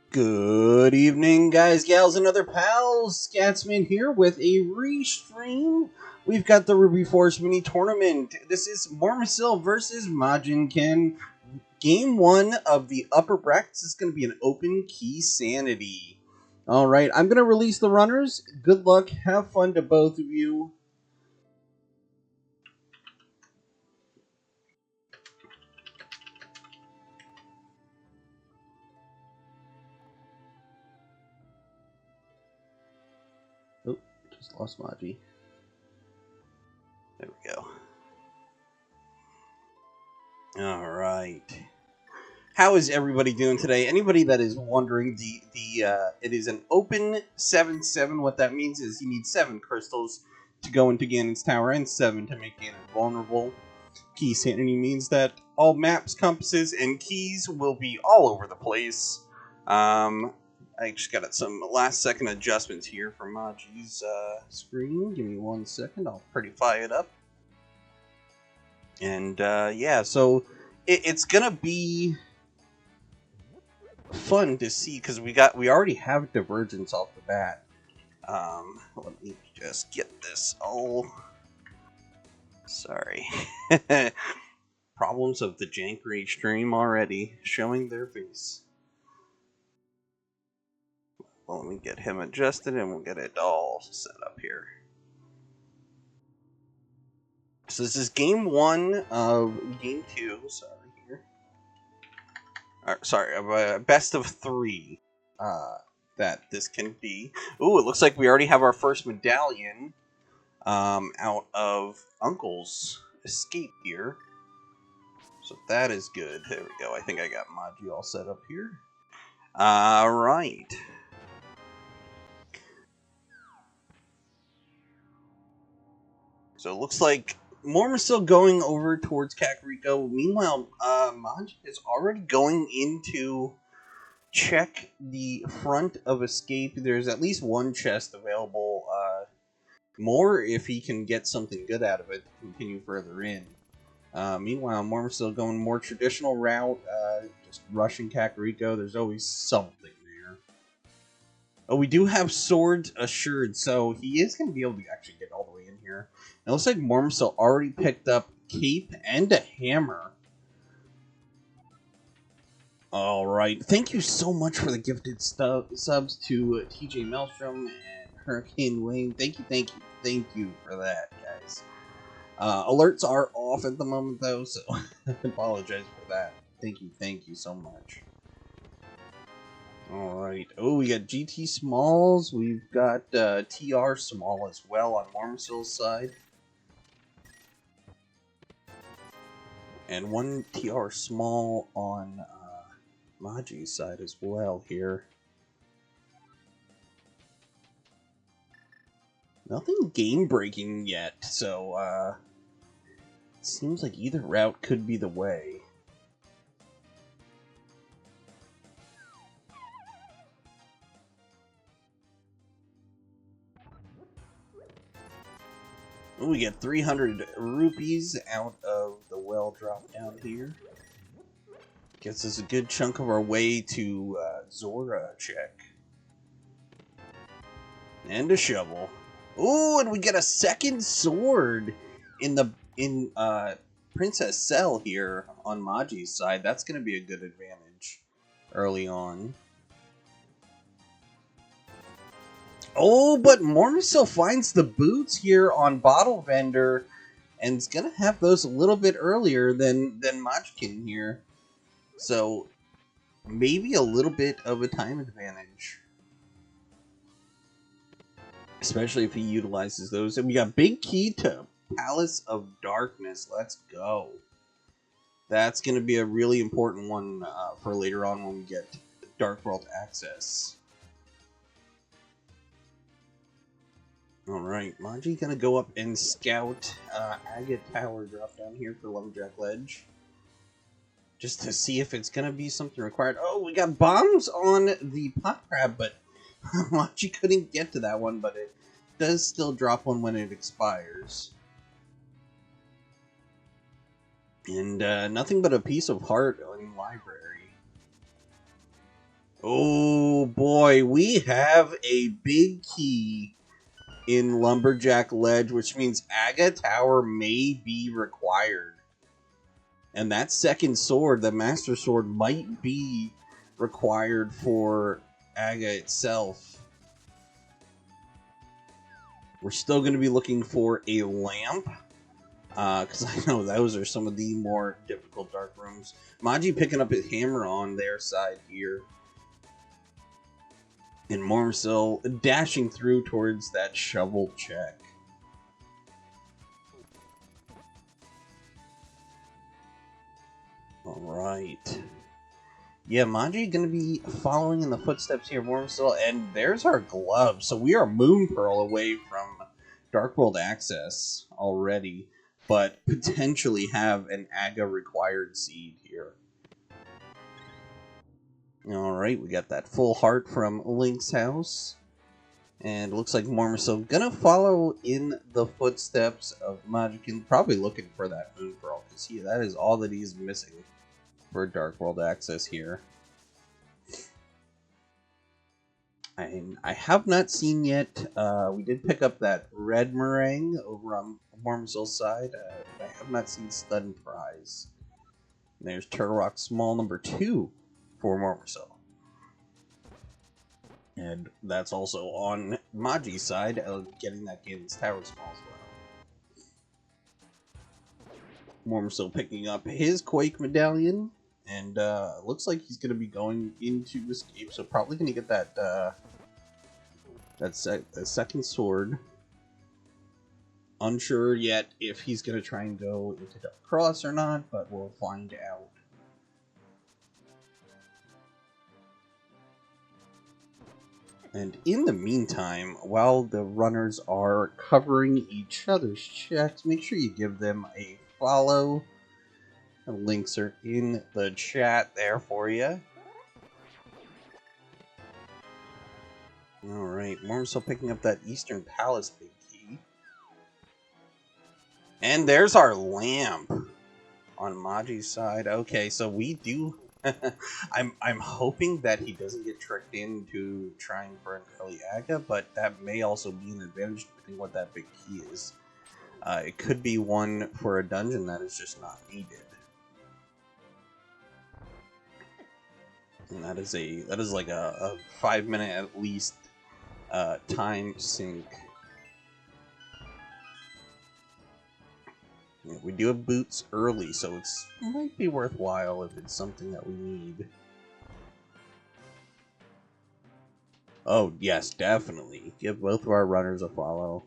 Good evening, guys, gals, and other pals. Scatsman here with a restream. We've got the Ruby Force mini tournament. This is Mormacil versus Majinken. Game 1 of the upper brackets is going to be an open Keysanity. Alright, I'm going to release the runners. Good luck. Have fun to both of you. Oh, just lost Maji. There we go. Alright. How is everybody doing today? Anybody that is wondering, it is an open 7/7. What that means is you need 7 crystals to go into Ganon's tower and 7 to make Ganon vulnerable. Keysanity means that all maps, compasses, and keys will be all over the place. I just got some last second adjustments here for Maji's screen. Give me 1 second. I'll prettify it up. And yeah, so it's gonna be fun to see because we already have divergence off the bat. Let me just get this all. Sorry, problems of the Jankery stream already showing their face. Well, let me get him adjusted and we'll get it all set up here. So this is game 1 of game 2. Sorry here. Sorry, best of 3 that this can be. Ooh, it looks like we already have our first medallion out of Uncle's escape here. So that is good. There we go. I think I got Maji all set up here. Alright. So it looks like Mormacil going over towards Kakariko. Meanwhile, Maji is already going into check the front of escape. There's at least 1 chest available. More if he can get something good out of it to continue further in. Meanwhile, Mormacil going more traditional route, just rushing Kakariko. There's always something there. Oh, we do have swords assured, so he is going to be able to actually get all the way in here. It looks like Mormacil already picked up cape and a hammer. Alright, thank you so much for the gifted subs to TJ Maelstrom and Hurricane Wayne. Thank you for that, guys. Alerts are off at the moment, though, so I apologize for that. Thank you so much. Alright, oh, we got GT Smalls, we've got TR Small as well on Mormacil's side. And 1 TR Small on Maji's side as well here. Nothing game-breaking yet, so seems like either route could be the way. We get 300 rupees out of the well drop down here. Gets us a good chunk of our way to Zora check. And a shovel. Ooh, and we get a second sword in Princess Cell here on Maji's side. That's going to be a good advantage early on. Oh, but Mormacil finds the boots here on Bottle Vendor and is going to have those a little bit earlier than Majkin here. So, maybe a little bit of a time advantage. Especially if he utilizes those. And we got big key to Palace of Darkness. Let's go. That's going to be a really important one for later on when we get Dark World access. Alright, Maji going to go up and scout Agate Tower drop down here for Lumberjack Ledge. Just to see if it's going to be something required. Oh, we got bombs on the pot crab, but Maji couldn't get to that one, but it does still drop one when it expires. And nothing but a piece of heart in library. Oh boy, we have a big key in Lumberjack Ledge, which means Aga Tower may be required. And that second sword, the Master Sword, might be required for Aga itself. We're still going to be looking for a lamp, because I know those are some of the more difficult dark rooms. Maji picking up his hammer on their side here. And Mormacil dashing through towards that shovel check. Alright. Yeah, Maji going to be following in the footsteps here, Mormacil, and there's our glove. So we are Moon Pearl away from Dark World access already, but potentially have an Aga required seed here. Alright, we got that full heart from Link's house. And it looks like Mormacil gonna follow in the footsteps of Majinken, probably looking for that Moon Pearl, because that is all that he's missing for Dark World access here. I have not seen yet, we did pick up that red meringue over on Mormacil's side. I have not seen Stun Prize. And there's Turtle Rock Small number 2 for Mormacil. And that's also on Maji's side, getting that Galen's Tower Small as well. Mormacil picking up his Quake Medallion, and looks like he's going to be going into Escape, so probably going to get that that second sword. Unsure yet if he's going to try and go into Dark Cross or not, but we'll find out. And in the meantime, while the runners are covering each other's checks, make sure you give them a follow. The links are in the chat there for you. Alright, Mormacil picking up that Eastern Palace big key. And there's our lamp on Maji's side. Okay, so we do... I'm hoping that he doesn't get tricked into trying for an early Aga, but that may also be an advantage depending what that big key is. It could be one for a dungeon that is just not needed. And that is like a 5-minute at least time sink. We do have boots early, so it might be worthwhile if it's something that we need. Oh, yes, definitely. Give both of our runners a follow.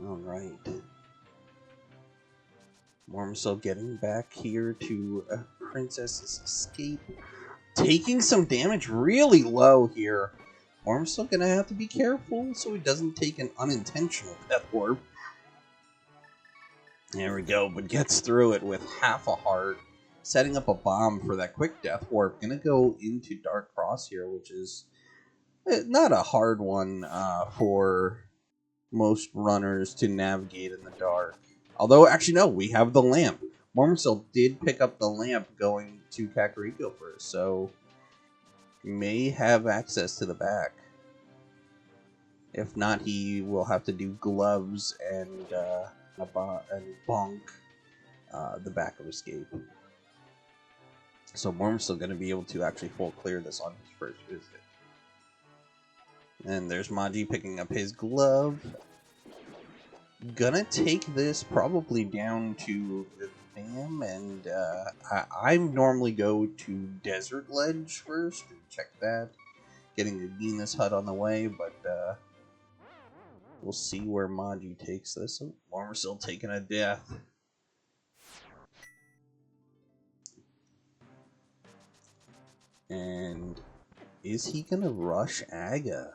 Alright. Mormacil getting back here to Princess's Escape. Taking some damage really low here. Mormacil gonna have to be careful so he doesn't take an unintentional Death Warp. There we go, but gets through it with half a heart. Setting up a bomb for that quick Death Warp. Gonna go into Dark Cross here, which is not a hard one for most runners to navigate in the dark. Although, actually, no, we have the lamp. Mormacil did pick up the lamp going to Kakariko first, so may have access to the back. If not, he will have to do gloves and bonk the back of Escape. So Mormacil going to be able to actually full clear this on his first visit. And there's Maji picking up his glove. Gonna take this probably down to Bam, and I normally go to Desert Ledge first and check that. Getting the Venus Hut on the way, but we'll see where Maji takes this. Oh, Mormacil taking a death. And is he gonna rush Aga?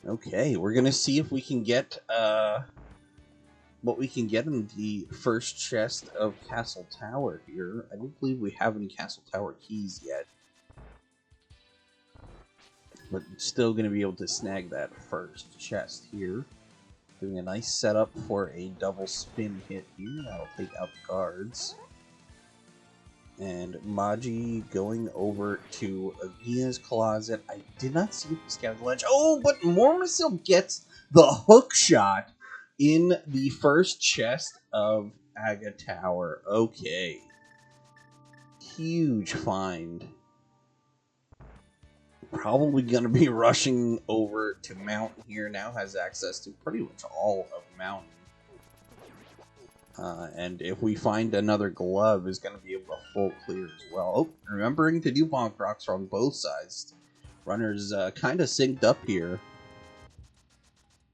Okay, we're gonna see if we can get what we can get in the first chest of Castle Tower here. I don't believe we have any Castle Tower keys yet, but still gonna be able to snag that first chest here. Doing a nice setup for a double spin hit here. That'll take out the cards. And Maji going over to Agia's closet. I did not see the scout ledge. Oh, but Mormacil gets the hook shot in the first chest of Aga Tower. Okay. Huge find. Probably going to be rushing over to Mountain here. Now has access to pretty much all of Mountain. And if we find another glove, is going to be able to full clear as well. Oh, remembering to do bonk rocks on both sides. Runners kind of synced up here.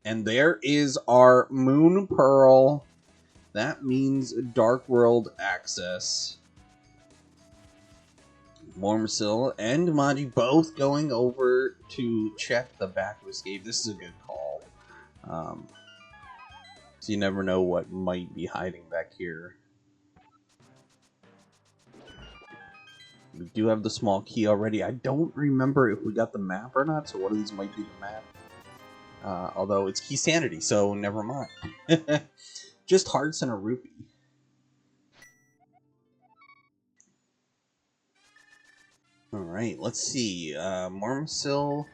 And there is our Moon Pearl. That means Dark World access. Mormacil and Maji both going over to check the back of escape. This is a good call. So you never know what might be hiding back here. We do have the small key already. I don't remember if we got the map or not, so one of these might be the map. Although it's Keysanity, so never mind. Just hearts and a rupee. Alright, let's see. Mormacil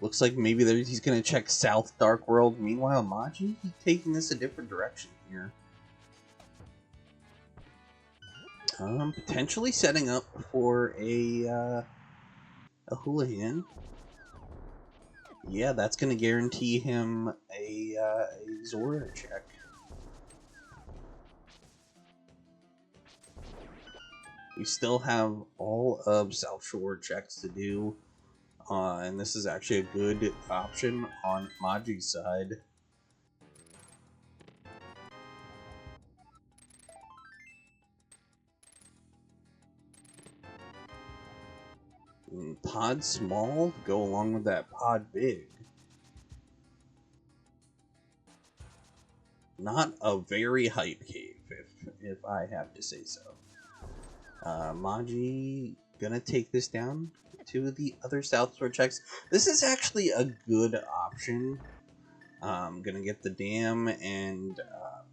looks like maybe he's going to check South Dark World. Meanwhile, Maji, he's taking this a different direction here. Potentially setting up for a hooligan. Yeah, that's going to guarantee him a Zora check. We still have all of South Shore checks to do, and this is actually a good option on Maji's side. Pod small go along with that pod big. Not a very hype cave, if I have to say so. Maji gonna take this down to the other South Shore checks. This is actually a good option. Gonna get the dam and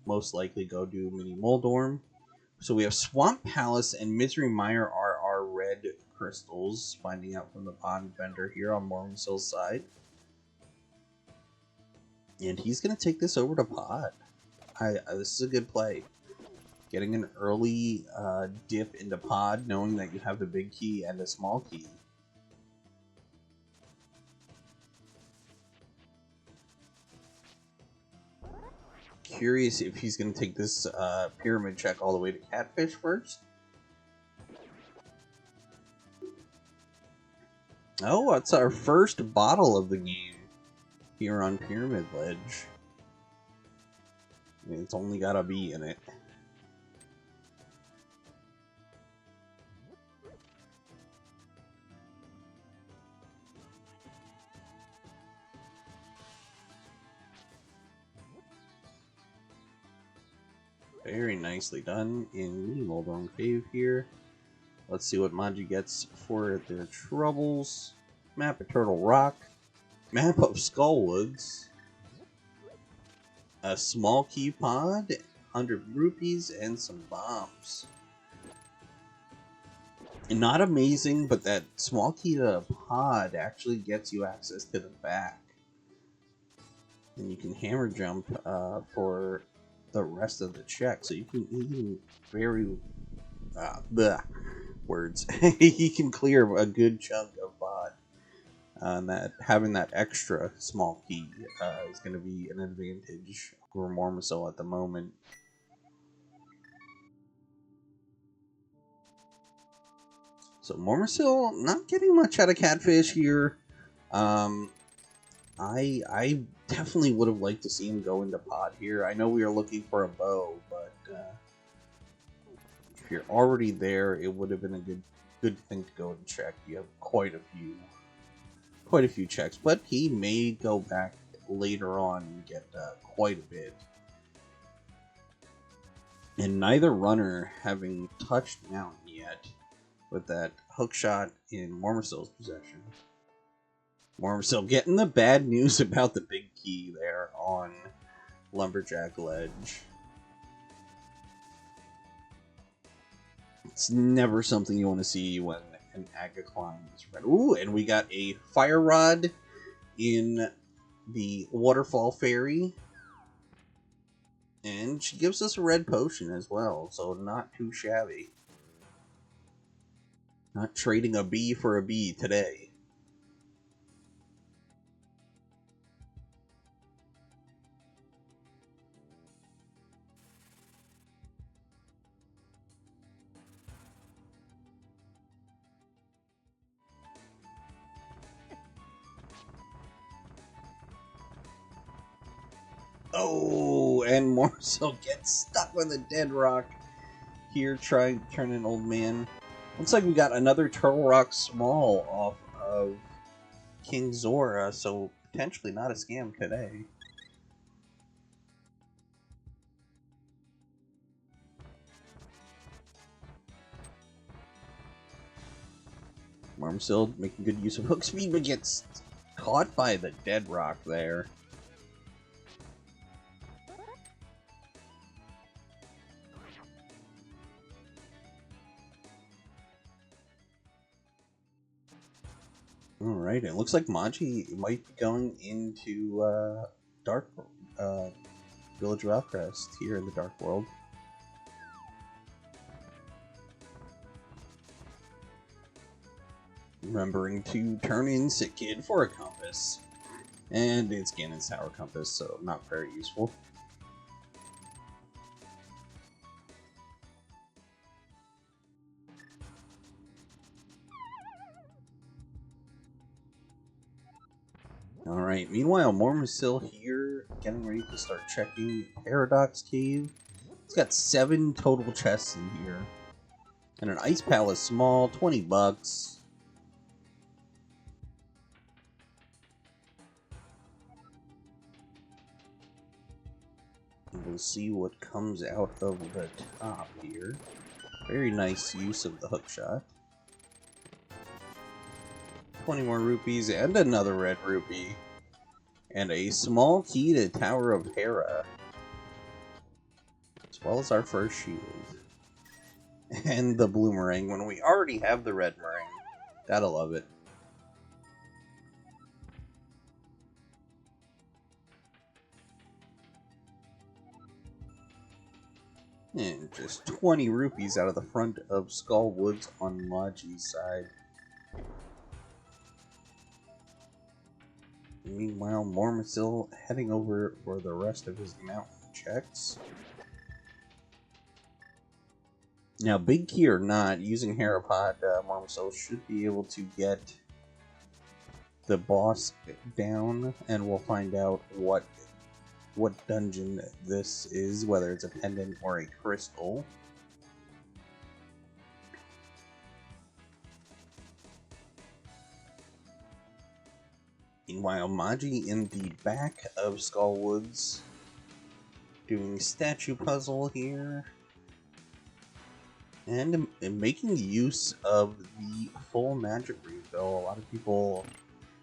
most likely go do Mini Moldorm. So we have Swamp Palace and Misery Mire are our red crystals, finding out from the pond vendor here on Mormacil's side. And he's gonna take this over to Pod. This is a good play. Getting an early dip into Pod, knowing that you have the big key and a small key. Curious if he's going to take this pyramid check all the way to Catfish first. Oh, that's our first bottle of the game here on Pyramid Ledge. I mean, it's only got a B in it. Very nicely done in Mini Moldorm Cave here. Let's see what Maji gets for their troubles. Map of Turtle Rock. Map of Skullwoods. A small key pod. 100 rupees and some bombs. And not amazing, but that small key to a pod actually gets you access to the back. And you can hammer jump for the rest of the check, so you can very words. He can clear a good chunk of pod. And that having that extra small key is going to be an advantage over Mormacil at the moment. So Mormacil not getting much out of Catfish here. I definitely would have liked to see him go into Pod here. I know we are looking for a bow, but if you're already there, it would have been a good thing to go and check. You have quite a few checks, but he may go back later on and get quite a bit. And neither runner having touched Mountain yet with that hook shot in Mormacil's possession. Mormacil getting the bad news about the big key there on Lumberjack Ledge. It's never something you want to see when an Aga climb is red. Ooh, and we got a Fire Rod in the Waterfall Fairy. And she gives us a red potion as well, so not too shabby. Not trading a B for a B today. Oh, and Mormacil gets stuck with a dead rock here, trying to turn an old man. Looks like we got another Turtle Rock Small off of King Zora, so potentially not a scam today. Mormacil making good use of hook speed, but gets caught by the dead rock there. Alright, it looks like Maji might be going into Village of Outcrest here in the Dark World. Remembering to turn in Sick Kid for a compass. And it's Ganon's Tower Compass, so not very useful. Alright, meanwhile, Mormacil here, getting ready to start checking Paradox Cave. It's got 7 total chests in here. And an Ice Palace Small, 20 bucks. And we'll see what comes out of the top here. Very nice use of the hook shot. 20 more rupees and another red rupee. And a small key to Tower of Hera. As well as our first shield. And the blue meringue when we already have the red meringue. Gotta love it. And just 20 rupees out of the front of Skull Woods on Maji's side. Meanwhile, Mormacil heading over for the rest of his mountain checks. Now, big key or not, using Herapod, Mormacil should be able to get the boss down, and we'll find out what dungeon this is, whether it's a pendant or a crystal. Meanwhile, Maji in the back of Skull Woods, doing statue puzzle here, and making use of the full magic refill. A lot of people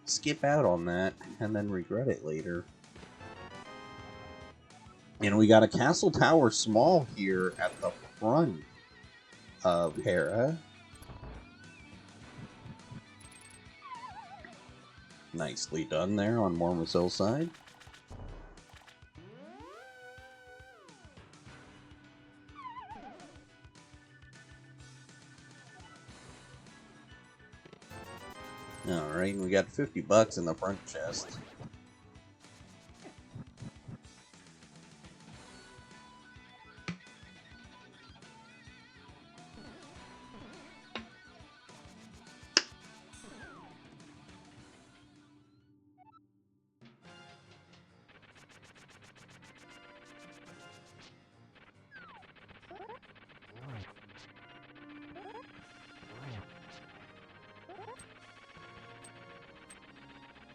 skip out on that and then regret it later. And we got a Castle Tower Small here at the front of Hera. Nicely done there on Mormacil's side. Alright, and we got 50 bucks in the front chest.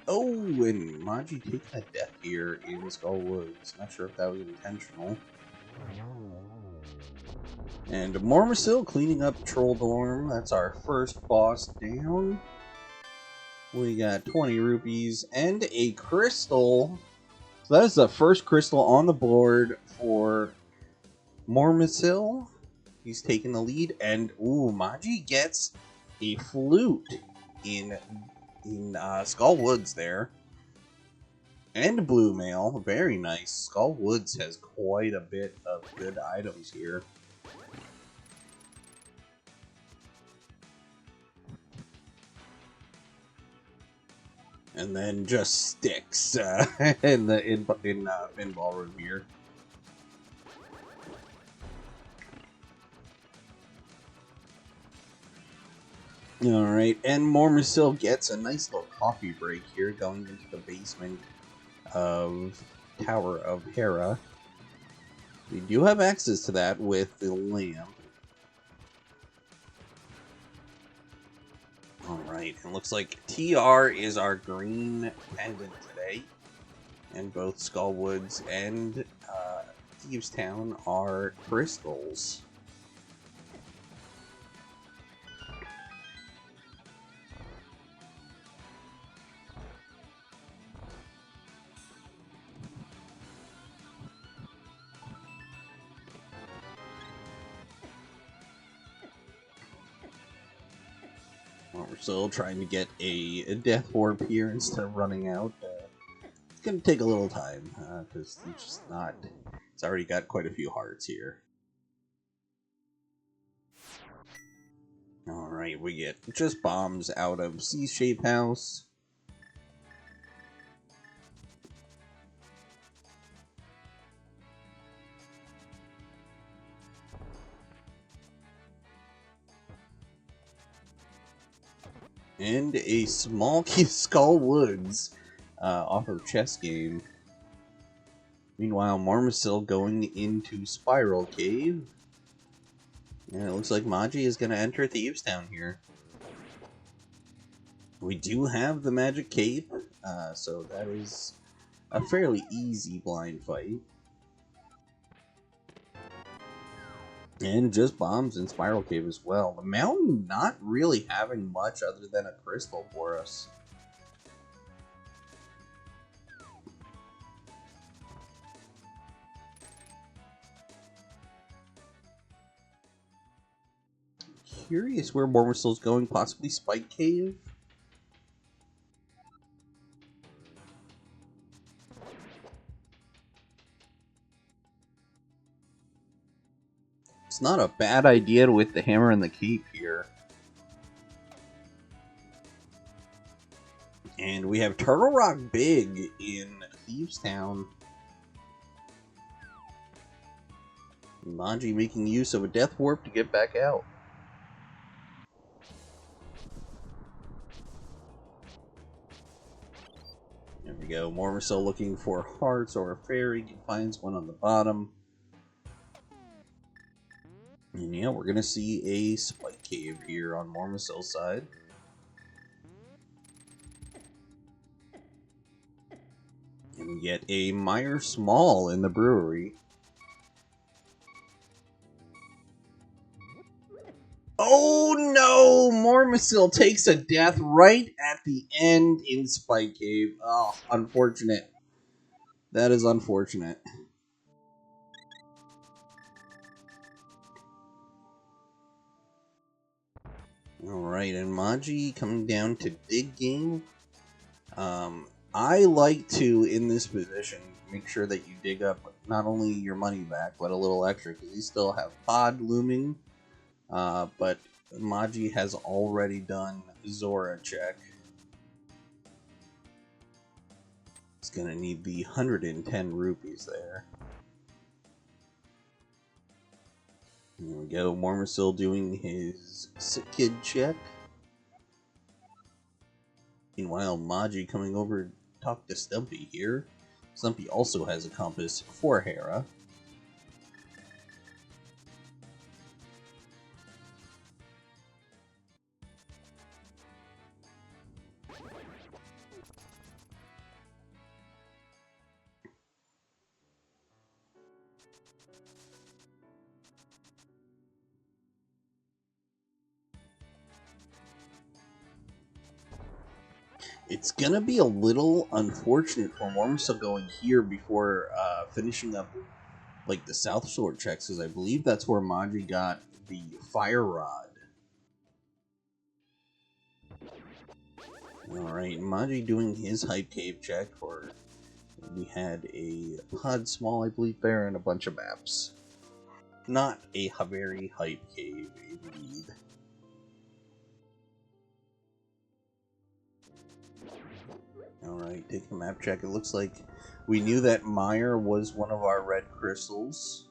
Oh, and Maji taking a death here in Skull Woods. Not sure if that was intentional. And Mormacil cleaning up Troll Dorm. That's our first boss down. We got 20 rupees and a crystal. So that is the first crystal on the board for Mormacil. He's taking the lead, and ooh, Maji gets a flute in Skull Woods there. And Blue Mail, very nice. Skull Woods has quite a bit of good items here. And then just sticks in Pinball Room here. Alright, and Mormacil gets a nice little coffee break here, going into the basement of Tower of Hera. We do have access to that with the lamp. Alright, it looks like TR is our green pendant today. And both Skullwoods and Thieves Town are crystals. We're still trying to get a death orb here instead of running out. It's going to take a little time, because it's just not... It's already got quite a few hearts here. Alright, we get just bombs out of C-Shape House. And a small Skull Woods off of Chess Game. Meanwhile, Mormacil going into Spiral Cave. And it looks like Maji is going to enter Thieves Town here. We do have the Magic Cape, so that is a fairly easy blind fight. And just bombs in Spiral Cave as well. The mountain not really having much other than a crystal for us. Curious where Mormacil's going, possibly Spike Cave? It's not a bad idea with the hammer and the cape here. And we have Turtle Rock Big in Thieves Town. Maji making use of a Death Warp to get back out. There we go. Mormacil looking for hearts or a fairy. He finds one on the bottom. And yeah, we're going to see a Spike Cave here on Mormacil's side. And we get a Meyer Small in the brewery. Oh no! Mormacil takes a death right at the end in Spike Cave. Oh, unfortunate. That is unfortunate. Alright, and Maji coming down to Dig Game. I like to, in this position, make sure that you dig up not only your money back, but a little extra, because you still have Pod looming. But Maji has already done Zora check. He's going to need the 110 rupees there. There we go, Mormacil doing his Sick Kid check. Meanwhile, Maji coming over to talk to Stumpy here. Stumpy also has a compass for Hera. It's gonna be a little unfortunate for Mormacil going here before finishing up like the South Shore checks, because I believe that's where Maji got the fire rod. Alright, Maji doing his hype cave check for... We had a pod small, I believe, there, and a bunch of maps. Not a very hype cave, indeed. Alright, take the map check. It looks like we knew that Meyer was one of our red crystals.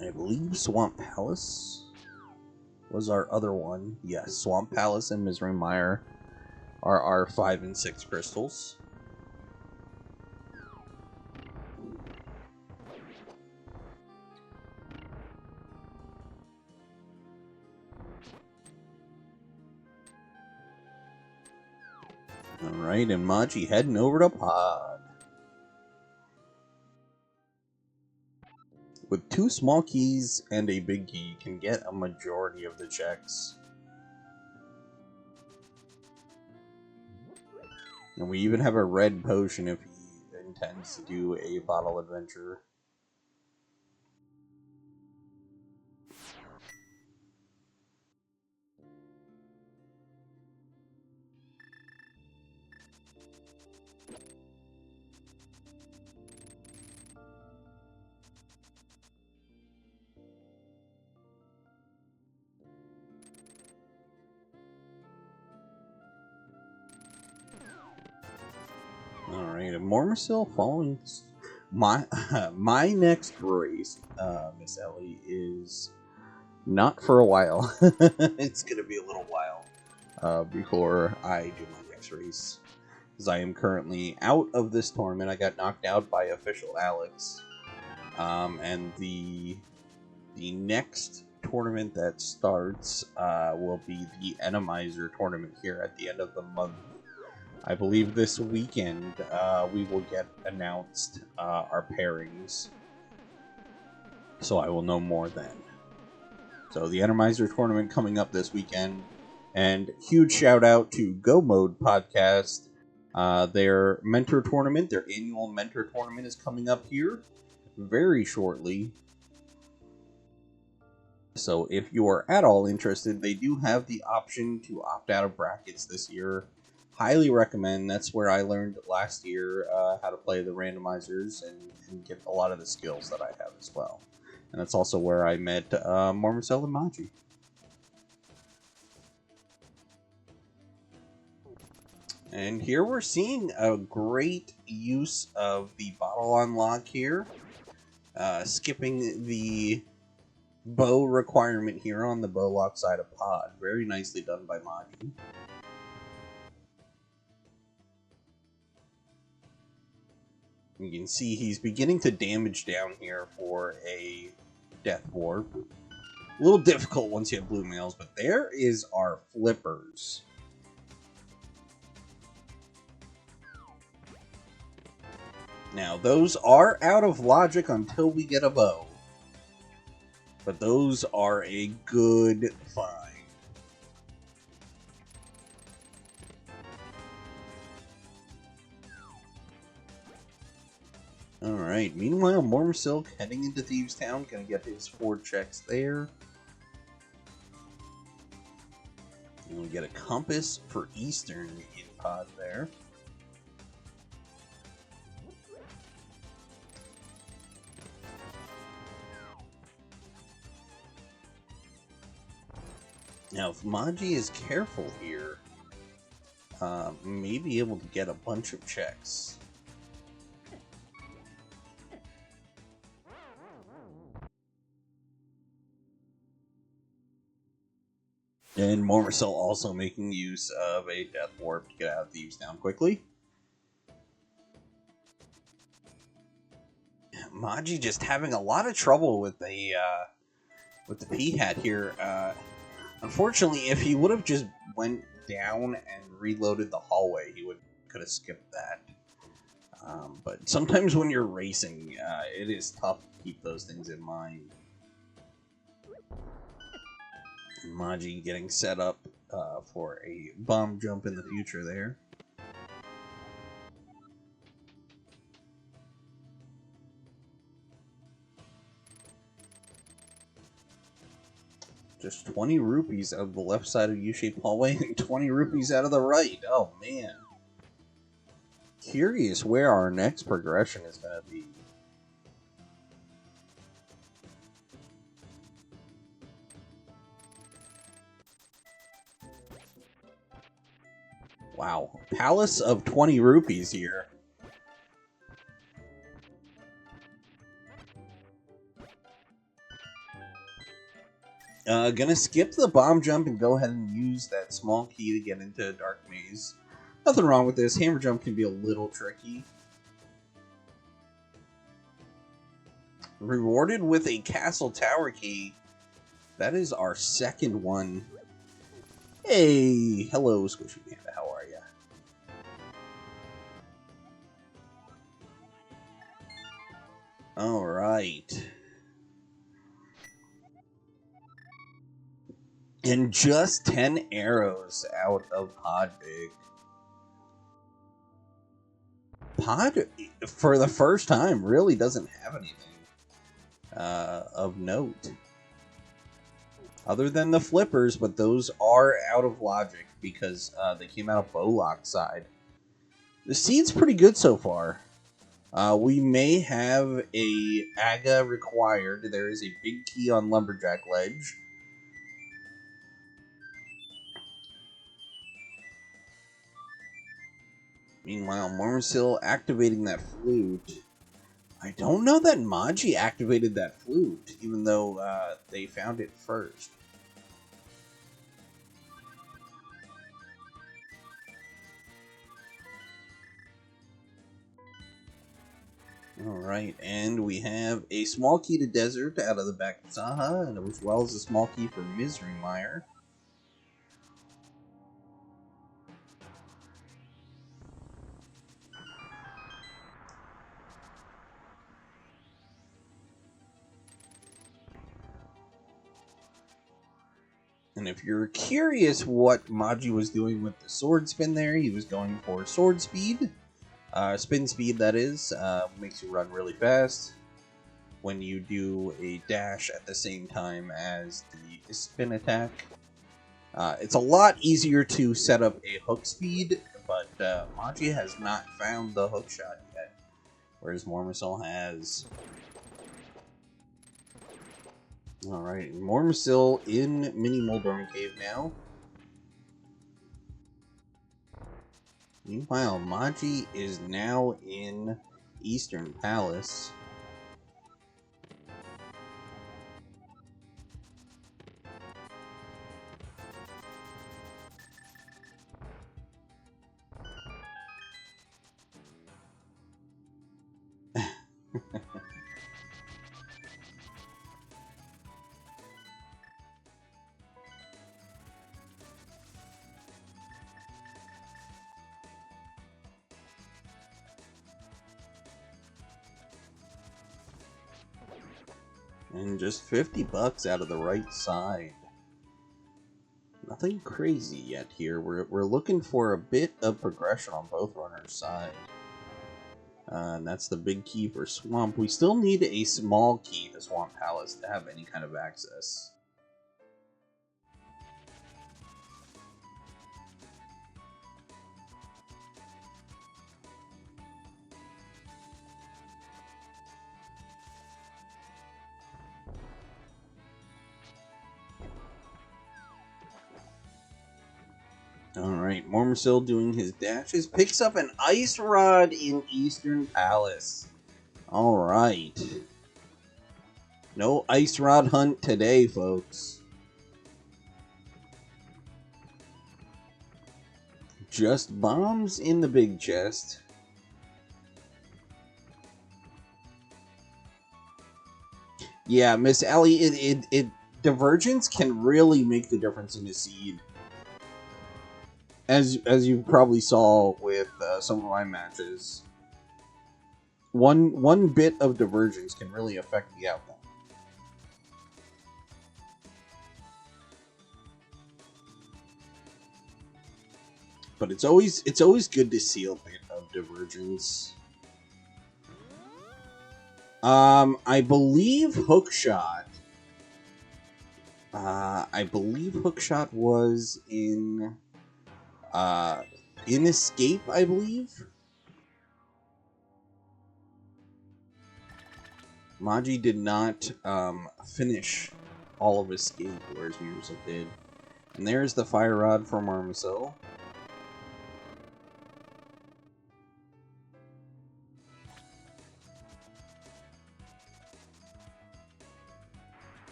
I believe Swamp Palace was our other one. Yes, Swamp Palace and Misery Mire are our 5 and 6 crystals. Alright, and Maji heading over to Pod. With 2 small keys and a big key, you can get a majority of the checks. And we even have a red potion if he intends to do a bottle adventure. Alright, and Mormacil following my next race, Miss Ellie, is not for a while. It's gonna be a little while before I do my next race, because I am currently out of this tournament. I got knocked out by official Alex, and the next tournament that starts will be the Enemizer tournament here at the end of the month. I believe this weekend we will get announced our pairings, so I will know more then. So the Enemizer tournament coming up this weekend, and huge shout out to Go Mode Podcast. Their mentor tournament, their annual mentor tournament, is coming up here very shortly. So if you are at all interested, they do have the option to opt out of brackets this year. Highly recommend. That's where I learned last year how to play the randomizers and get a lot of the skills that I have as well. And that's also where I met Mormacil and Maji. And here we're seeing a great use of the bottle unlock here. Skipping the bow requirement here on the bow lock side of Pod. Very nicely done by Maji. You can see he's beginning to damage down here for a Death Warp. A little difficult once you have blue mails, but there is our flippers. Now, those are out of logic until we get a bow. But those are a good find. Alright, meanwhile, Mormacil heading into Thieves Town, gonna get his 4 checks there. And we get a compass for Eastern in Pod there. Now, if Maji is careful here, may be able to get a bunch of checks. And Mormacil also making use of a Death Warp to get out of Thieves Town quickly. Maji just having a lot of trouble with the P-Hat here. Unfortunately, if he would have just went down and reloaded the hallway, he could have skipped that. But sometimes when you're racing, it is tough to keep those things in mind. And Maji getting set up for a bomb jump in the future there. Just 20 rupees out of the left side of U-shaped hallway and 20 rupees out of the right. Oh, man. Curious where our next progression is going to be. Wow. Palace of 20 rupees here. Gonna skip the bomb jump and go ahead and use that small key to get into a dark maze. Nothing wrong with this. Hammer jump can be a little tricky. Rewarded with a castle tower key. That is our second one. Hey, hello, Squishy Panda. How are ya? All right. And just 10 arrows out of Pod Big. Pod, for the first time, really doesn't have anything of note. Other than the flippers, but those are out of logic because they came out of Bowlock's side. The seed's pretty good so far. We may have a AGA required. There is a big key on Lumberjack Ledge. Meanwhile, Mormacil activating that flute. I don't know that Maji activated that flute, even though they found it first. Alright, and we have a small key to Desert out of the back of Zaha, and as well as a small key for Misery Mire. And if you're curious what Maji was doing with the sword spin there, he was going for sword speed. Spin speed, that is. Makes you run really fast when you do a dash at the same time as the spin attack. It's a lot easier to set up a hook speed, but Maji has not found the hook shot yet, whereas Mormacil has. Alright, Mormacil in Mini Moldorm Cave now. Meanwhile, Maji is now in Eastern Palace. And just 50 bucks out of the right side. Nothing crazy yet here. We're looking for a bit of progression on both runners' side. And that's the big key for Swamp. We still need a small key to Swamp Palace to have any kind of access. Alright, Mormacil doing his dashes. Picks up an Ice Rod in Eastern Palace. Alright. No Ice Rod hunt today, folks. Just bombs in the big chest. Yeah, Miss Allie, Divergence can really make the difference in the seed. As you probably saw with some of my matches, one bit of divergence can really affect the outcome. but it's always good to see a bit of divergence. I believe Hookshot. I believe Hookshot was in Escape, I believe. Maji did not finish all of Escape, whereas Mormacil did. And there's the Fire Rod from Mormacil.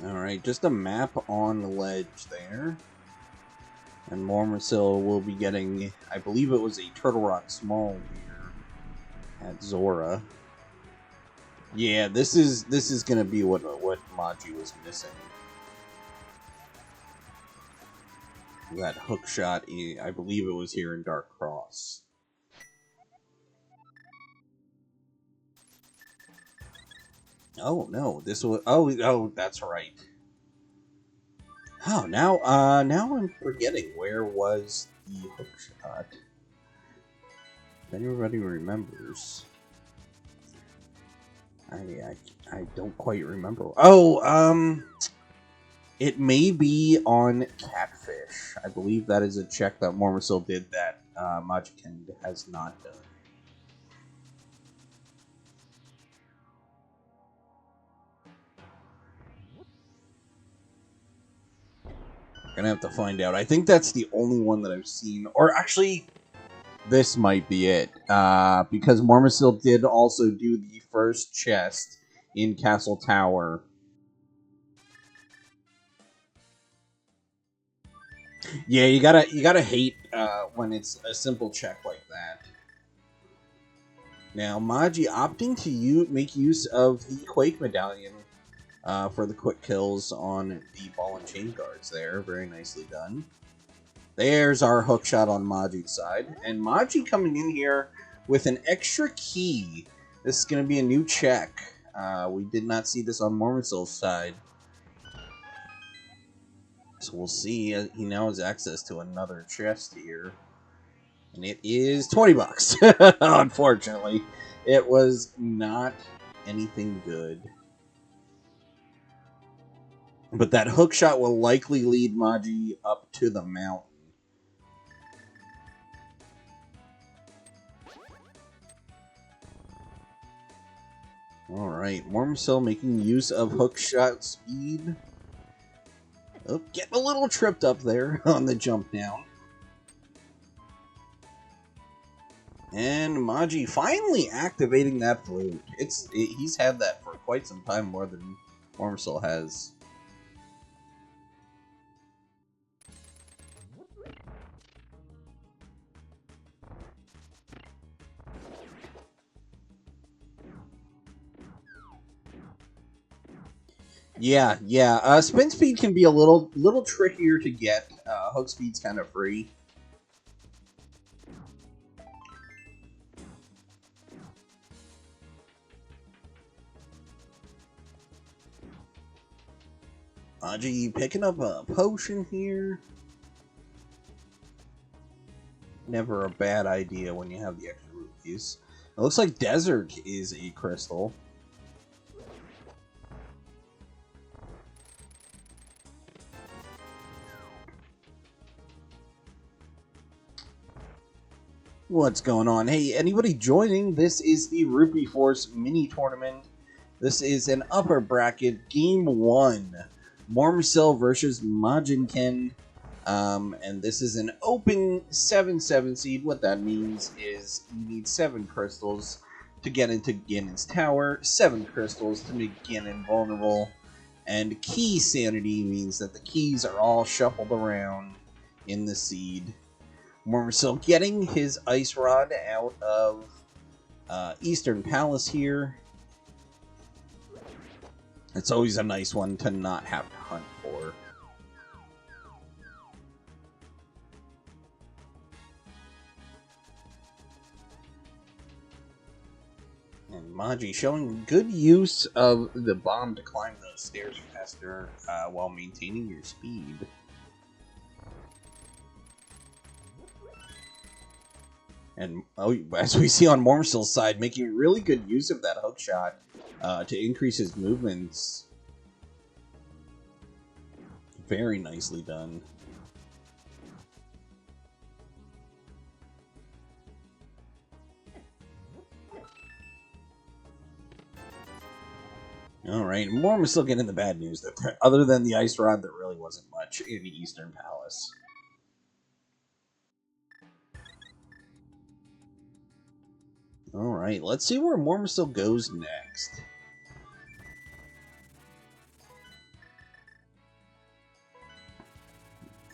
Alright, just a map on the ledge there. And Mormacil will be getting, I believe it was a Turtle Rock Small here at Zora. Yeah, this is gonna be what Maji was missing. That hook shot, I believe it was here in Dark Cross. Oh no, this was oh that's right. Oh now I'm forgetting where was the hook shot. If anybody remembers. I don't quite remember. Oh, it may be on Catfish. I believe that is a check that Mormacil did that Majinken has not done. Gonna have to find out. I think that's the only one that I've seen. Or actually, this might be it. Because Mormacil did also do the first chest in Castle Tower. Yeah, you gotta hate when it's a simple check like that. Now, Maji opting to make use of the Quake Medallion for the quick kills on the ball and chain guards there. Very nicely done. There's our hook shot on Maji's side. And Maji coming in here with an extra key. This is going to be a new check. We did not see this on Mormacil's side. So we'll see. He now has access to another chest here. And it is 20 bucks. Unfortunately, it was not anything good. But that hook shot will likely lead Maji up to the mountain. Alright, Mormacil making use of hook shot speed. Oh, getting a little tripped up there on the jump down. And Maji finally activating that flute. He's had that for quite some time, more than Mormacil has. Yeah. Spin speed can be a little trickier to get. Hook speed's kind of free. Maji picking up a potion here. Never a bad idea when you have the extra rupees. It looks like Desert is a crystal. What's going on? Hey, anybody joining? This is the Rupee Force mini tournament. This is an upper bracket game 1. Mormacil versus Majinken. And this is an open 7-7 seed. What that means is you need 7 crystals to get into Ganon's tower, 7 crystals to make Ganon vulnerable, and Keysanity means that the keys are all shuffled around in the seed. Mormacil getting his Ice Rod out of Eastern Palace here. It's always a nice one to not have to hunt for. And Maji showing good use of the bomb to climb those stairs faster while maintaining your speed. And as we see on Mormacil's side, making really good use of that hook shot to increase his movements. Very nicely done. Alright, Mormacil getting the bad news. That other than the ice rod, there really wasn't much in the Eastern Palace. Alright, let's see where Mormacil goes next.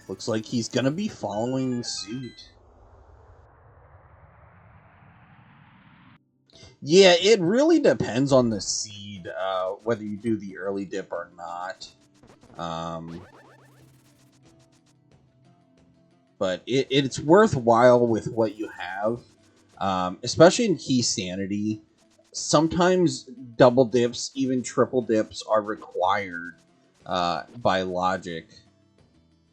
Looks like he's gonna be following suit. Yeah, it really depends on the seed, whether you do the early dip or not. But it's worthwhile with what you have. Especially in Keysanity, sometimes double dips, even triple dips, are required by logic.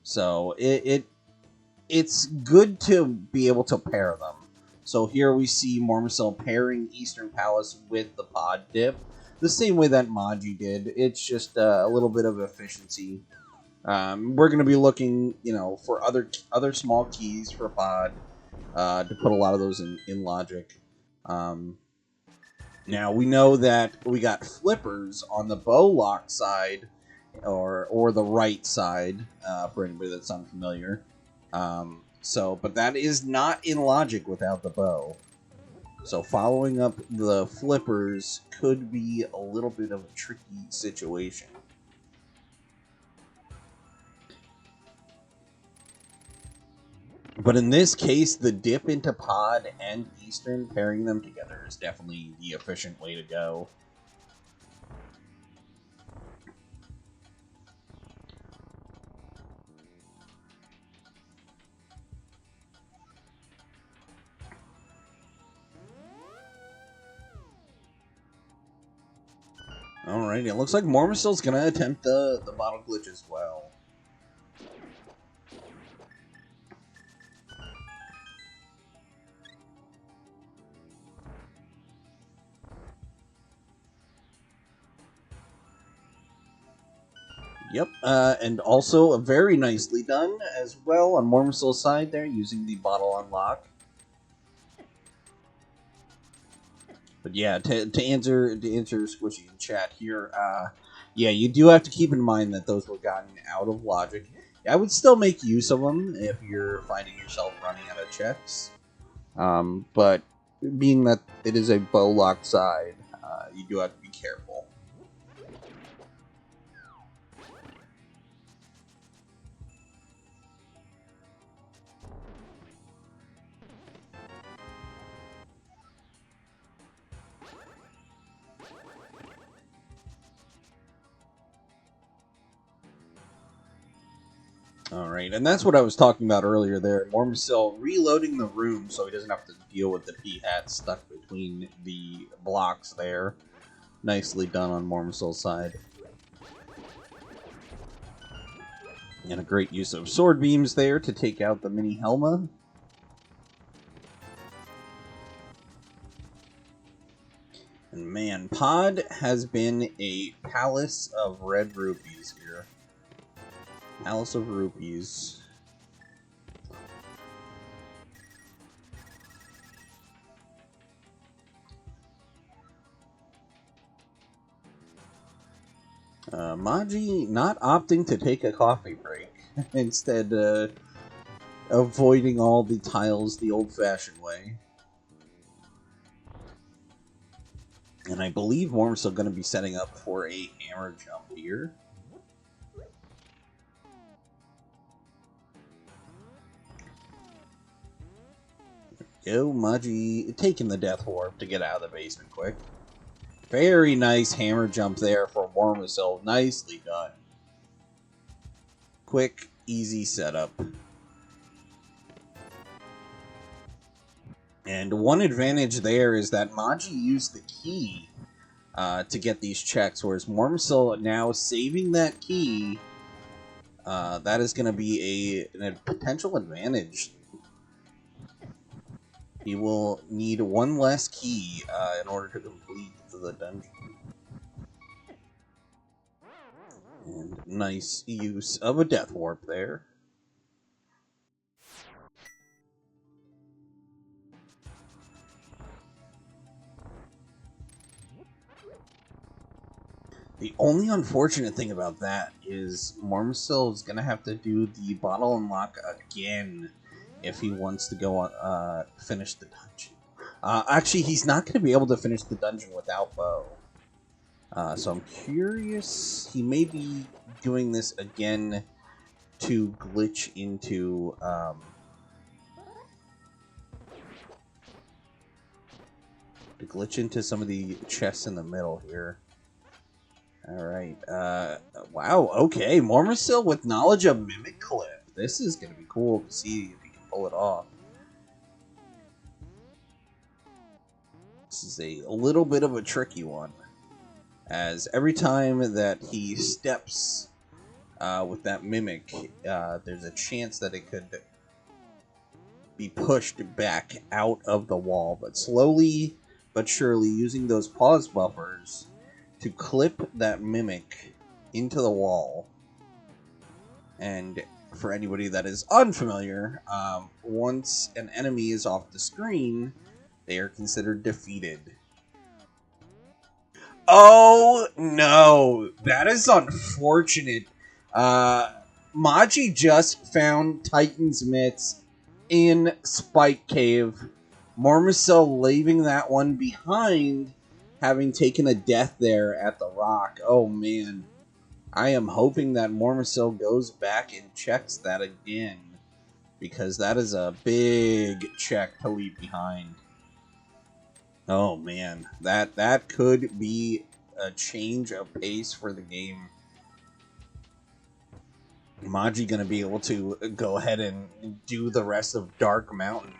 So it's good to be able to pair them. So here we see Mormacil pairing Eastern Palace with the pod dip, the same way that Maji did. It's just a little bit of efficiency. We're going to be looking, for other small keys for pod. To put a lot of those in logic. Now we know that we got flippers on the bow lock side, or the right side, for anybody that's unfamiliar. But that is not in logic without the bow. So following up the flippers could be a little bit of a tricky situation. But in this case, the dip into pod and Eastern, pairing them together is definitely the efficient way to go. Alright, it looks like Mormacil's going to attempt the bottle glitch as well. Yep, and also very nicely done as well on Mormacil's side there, using the bottle unlock. But yeah, to answer Squishy in chat here, yeah, you do have to keep in mind that those were gotten out of logic. I would still make use of them if you're finding yourself running out of checks. But being that it is a bow lock side, you do have to be careful. Alright, and that's what I was talking about earlier there. Mormacil reloading the room so he doesn't have to deal with the P-hat stuck between the blocks there. Nicely done on Mormacil's side. And a great use of sword beams there to take out the mini Helma. And man, Pod has been a palace of red rupees here. Palace of Rupees. Maji not opting to take a coffee break. Instead, avoiding all the tiles the old-fashioned way. And I believe Mormacil going to be setting up for a hammer jump here. Go, Maji taking the Death Orb to get out of the basement quick. Very nice hammer jump there for Mormacil. Nicely done. Quick, easy setup. And one advantage there is that Maji used the key to get these checks, whereas Mormacil now saving that key, that is going to be a potential advantage. He will need one less key in order to complete the dungeon. And nice use of a death warp there. The only unfortunate thing about that is Mormacil is going to have to do the bottle unlock again if he wants to go finish the dungeon. Actually, he's not going to be able to finish the dungeon without bow. So I'm curious. He may be doing this again to glitch into some of the chests in the middle here. Alright, wow, okay, Mormacil with knowledge of Mimic Cliff. This is going to be cool to see if he can pull it off. This is a little bit of a tricky one, as every time that he steps with that Mimic, there's a chance that it could be pushed back out of the wall, but slowly but surely using those pause buffers to clip that Mimic into the wall. And for anybody that is unfamiliar, once an enemy is off the screen, they are considered defeated. Oh no, that is unfortunate. Maji just found Titan's Mitts in Spike Cave. Mormacil leaving that one behind, having taken a death there at the rock. Oh man, I am hoping that Mormacil goes back and checks that again, because that is a big check to leave behind. Oh man, that could be a change of pace for the game. Maji gonna be able to go ahead and do the rest of Dark Mountain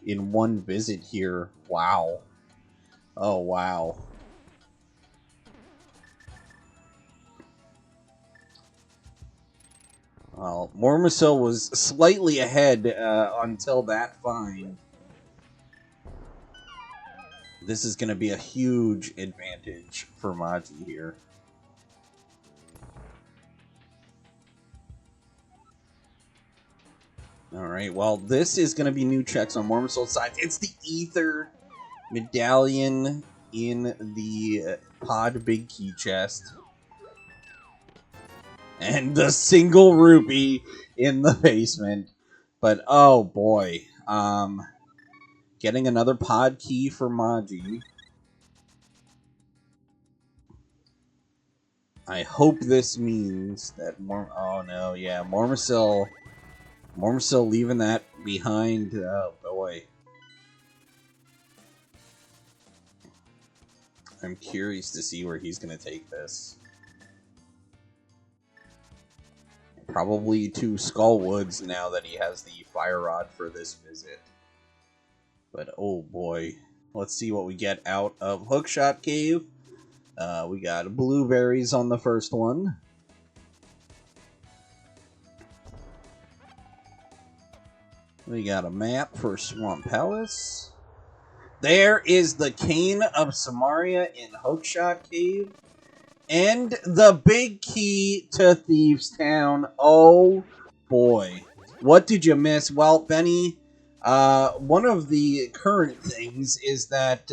in one visit here. Wow. Oh wow. Well, Mormacil was slightly ahead until that find. This is going to be a huge advantage for Maji here. Alright, well, this is going to be new checks on Mormacil's side. It's the Ether Medallion in the Pod Big Key chest. And the single rupee in the basement. But, oh boy. Getting another pod key for Maji. I hope this means that oh no, yeah, Mormacil leaving that behind. Oh boy. I'm curious to see where he's going to take this. Probably to Skullwoods now that he has the Fire Rod for this visit. But oh boy. Let's see what we get out of Hookshot Cave. We got blueberries on the first one. We got a map for Swamp Palace. There is the Cane of Samaria in Hookshot Cave. And the big key to Thieves Town. Oh boy. What did you miss? Well, Benny, one of the current things is that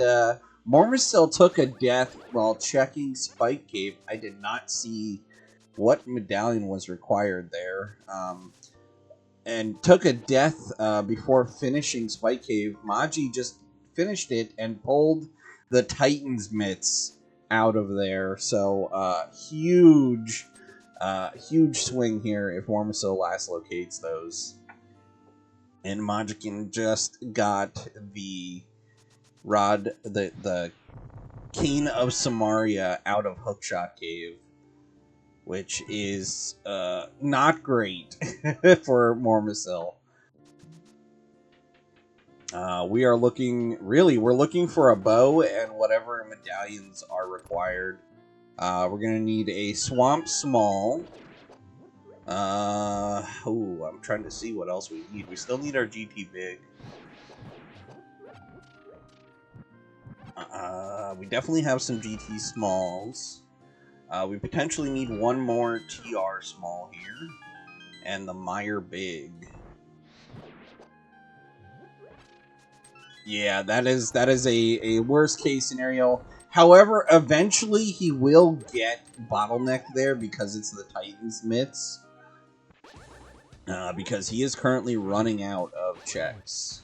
Mormacil took a death while checking Spike Cave. I did not see what medallion was required there. And took a death before finishing Spike Cave. Maji just finished it and pulled the Titan's Mitts out of there. So huge swing here if Mormacil last locates those. And Majinken just got the rod, the Cane of Samaria out of Hookshot Cave, which is not great for Mormacil. We are looking, really, we're looking for a bow and whatever medallions are required. We're going to need a Swamp Small. I'm trying to see what else we need. We still need our GT Big. We definitely have some GT Smalls. We potentially need one more TR Small here. And the Meyer Big. Yeah, that is a worst case scenario. However, eventually he will get bottlenecked there because it's the Titan's mitts. Because he is currently running out of checks.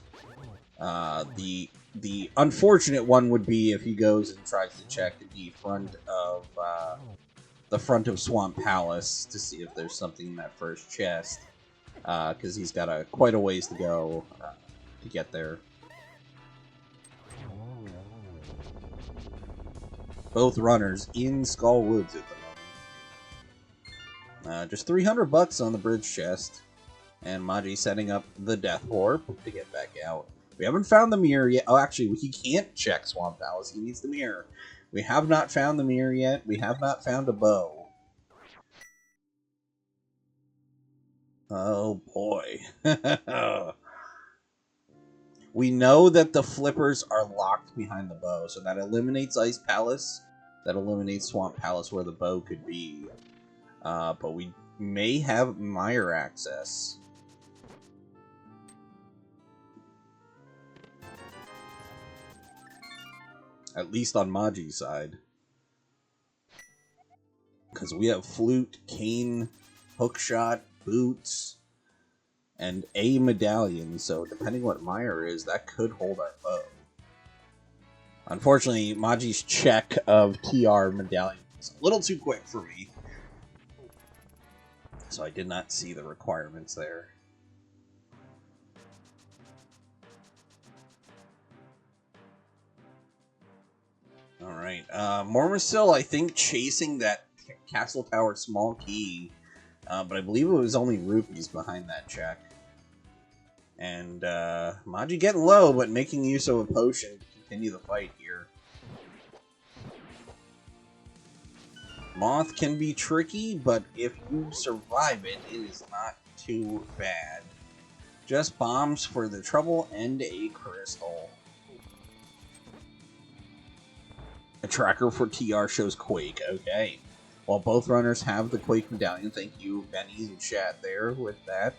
The unfortunate one would be if he goes and tries to check the front of Swamp Palace to see if there's something in that first chest. Because he's got quite a ways to go to get there. Both runners in Skull Woods at the moment. Just $300 on the bridge chest. And Maji setting up the Death Orb to get back out. We haven't found the mirror yet. Oh, actually, he can't check Swamp Palace. He needs the mirror. We have not found the mirror yet. We have not found a bow. Oh, boy. We know that the flippers are locked behind the bow, so that eliminates Ice Palace. That eliminates Swamp Palace where the bow could be. But we may have Meyer access. At least on Maji's side. Because we have Flute, Cane, Hookshot, Boots, and a medallion, so depending what Meyer is, that could hold our bow. Unfortunately, Maji's check of TR medallion is a little too quick for me. So I did not see the requirements there. Alright, Mormacil, I think, chasing that Castle Tower small key, but I believe it was only rupees behind that check. And Maji getting low, but making use of a potion to continue the fight here. Moth can be tricky, but if you survive it, it is not too bad. Just bombs for the trouble and a crystal. A tracker for TR shows Quake. Okay. While both runners have the Quake medallion, thank you, Benny and chat there with that.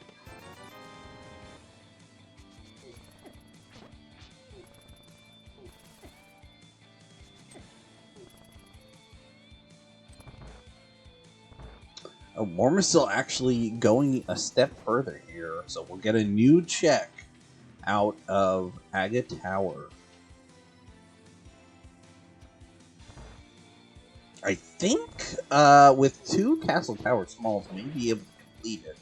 Oh, Mormacil actually going a step further here, so we'll get a new check out of Aga Tower. I think with 2 Castle Tower Smalls, may be able to complete it.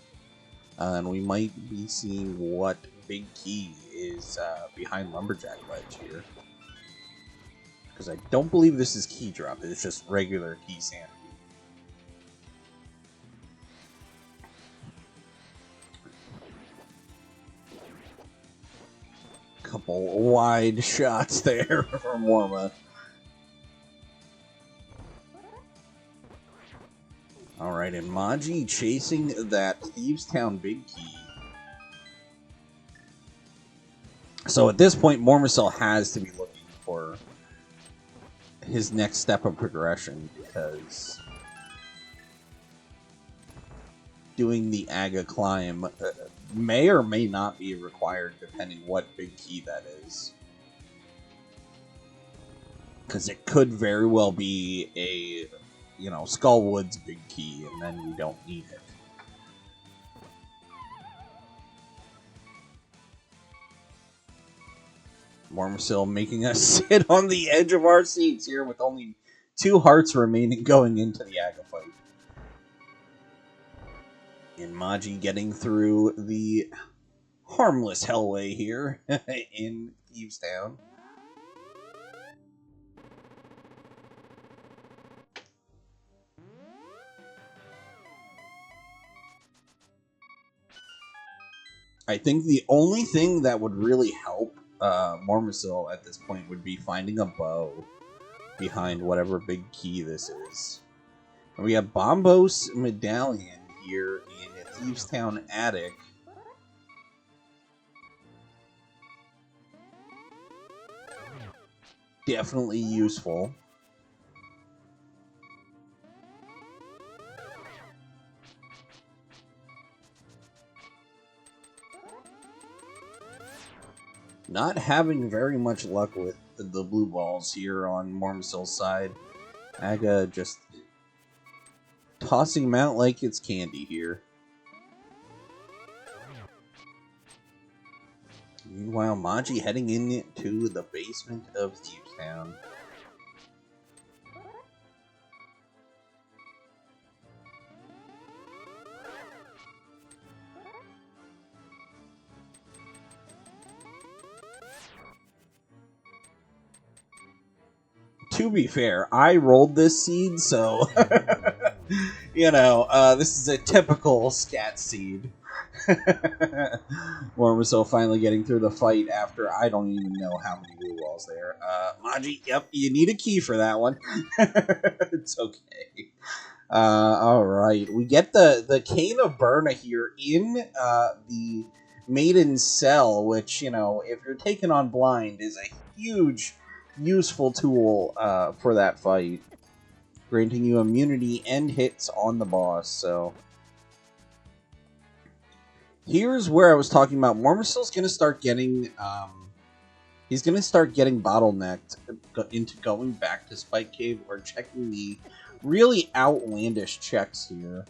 And we might be seeing what Big Key is behind Lumberjack Ledge here. Because I don't believe this is Key Drop, it's just regular Keysanity. Couple wide shots there from Morma. Alright, and Maji chasing that Thieves Town Big Key. So at this point, Mormacil has to be looking for his next step of progression, because doing the Aga climb may or may not be required depending what Big Key that is. Because it could very well be a, Skullwood's Big Key, and then we don't need it. Mormacil making us sit on the edge of our seats here with only 2 hearts remaining going into the Aga fight. And Maji getting through the harmless hellway here in Thieves Town. I think the only thing that would really help Mormacil at this point would be finding a bow behind whatever big key this is. And we have Bombos Medallion here in Thieves Town Attic. Definitely useful. Not having very much luck with the blue balls here on Mormacil's side. Aga just tossing them out like it's candy here. Meanwhile, Maji heading into the basement of Thieves Town. To be fair, I rolled this seed, so you know, this is a typical scat seed. Mormacil finally getting through the fight after I don't even know how many blue walls there. Maji, yep, you need a key for that one. It's okay. Alright, we get the Cane of Burna here in the Maiden's Cell, which, you know, if you're taken on blind, is a huge, useful tool for that fight. Granting you immunity and hits on the boss, so... Here's where I was talking about. Mormacil's going to start getting, he's going to start getting bottlenecked into going back to Spike Cave or checking the really outlandish checks here.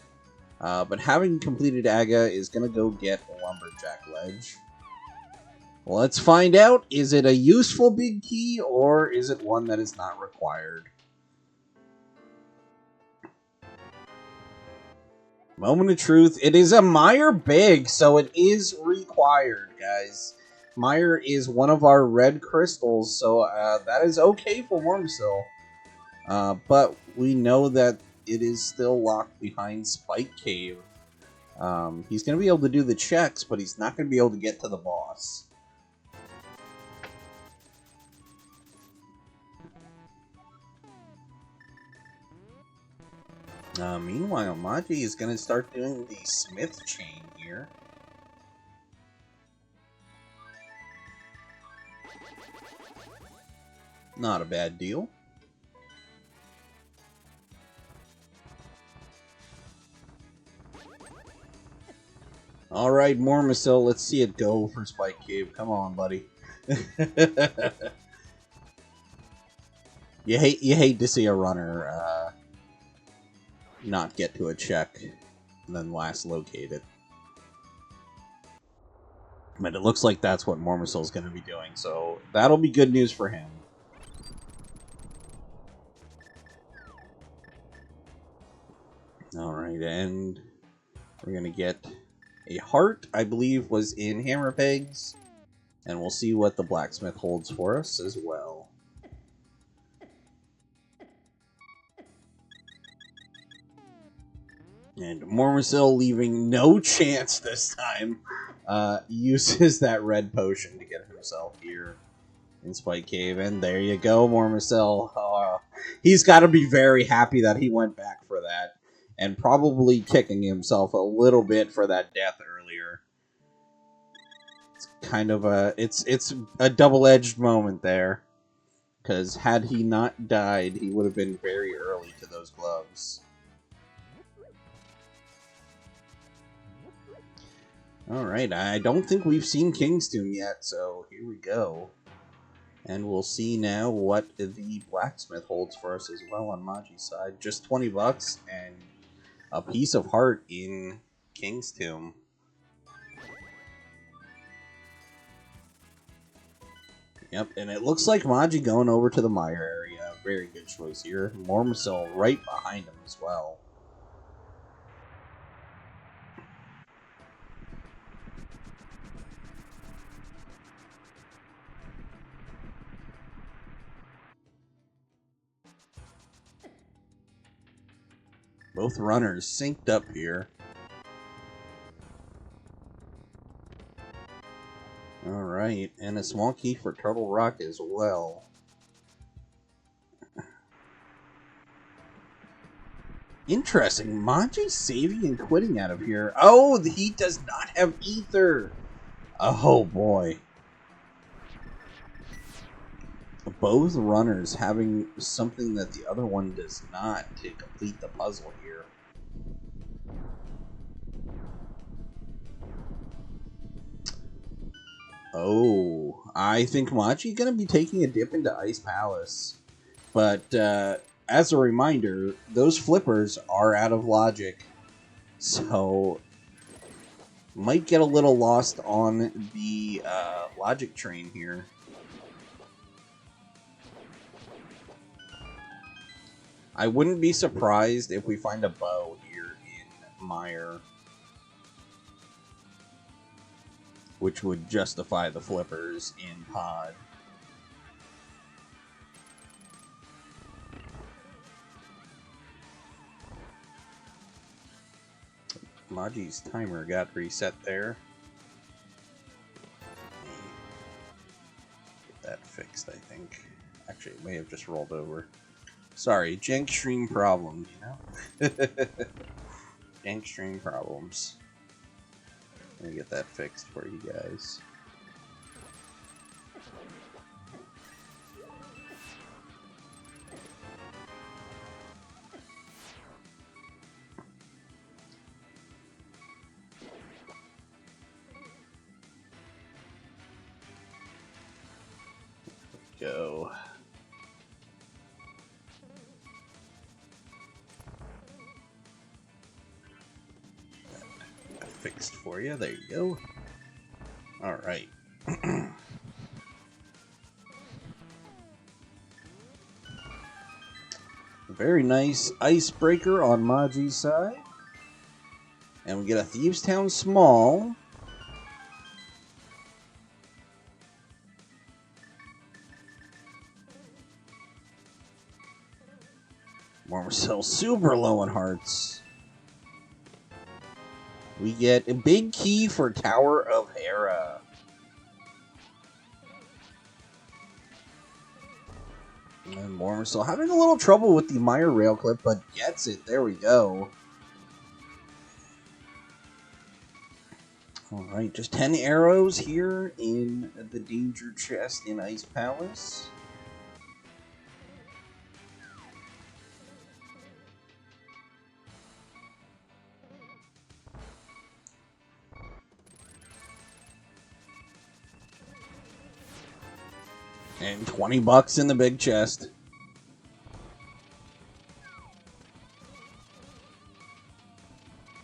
But having completed Aga is going to go get a Lumberjack Ledge. Well, let's find out. Is it a useful big key or is it one that is not required? Moment of truth. It is a Mire Big, so it is required, guys. Mire is one of our red crystals, so that is okay for Mormacil. But we know that it is still locked behind Spike Cave. He's going to be able to do the checks, but he's not going to be able to get to the boss. Meanwhile, Maji is going to start doing the Smith chain here. Not a bad deal. Alright, Mormacil, let's see it go for Spike Cave. Come on, buddy. You hate to see a runner not get to a check and then last locate it. But it looks like that's what Mormacil is going to be doing, so that'll be good news for him. Alright, and we're going to get a heart, I believe, was in Hammer Pegs, and we'll see what the blacksmith holds for us as well. And Mormacil, leaving no chance this time, uses that red potion to get himself here in Spike Cave. And there you go, Mormacil. He's got to be very happy that he went back for that. And probably kicking himself a little bit for that death earlier. It's kind of a... It's a double-edged moment there. Because had he not died, he would have been very early to those gloves. Alright, I don't think we've seen King's Tomb yet, so here we go. And we'll see now what the blacksmith holds for us as well on Maji's side. Just 20 bucks and a piece of heart in King's Tomb. Yep, and it looks like Maji going over to the Mire area. Very good choice here. Mormacil right behind him as well. Both runners synced up here. Alright, and a small key for Turtle Rock as well. Interesting. Maji's saving and quitting out of here. Oh, he does not have ether. Oh, boy. Both runners having something that the other one does not to complete the puzzle here. Oh, I think Maji going to be taking a dip into Ice Palace. But as a reminder, those flippers are out of logic. So, might get a little lost on the logic train here. I wouldn't be surprised if we find a bow here in Mire, which would justify the flippers in Pod. Maji's timer got reset there. Get that fixed, I think. Actually, it may have just rolled over. Sorry, jank stream problems, you know? Jank stream problems. Let me get that fixed for you guys. Go. Fixed for you. There you go. All right. Very nice icebreaker on Maji's side. And we get a Thieves Town small. Mormacil super low on hearts. We get a big key for Tower of Hera. And Mormacil having a little trouble with the Mire rail clip, but gets it. There we go. Alright, just 10 arrows here in the danger chest in Ice Palace. And $20 in the big chest.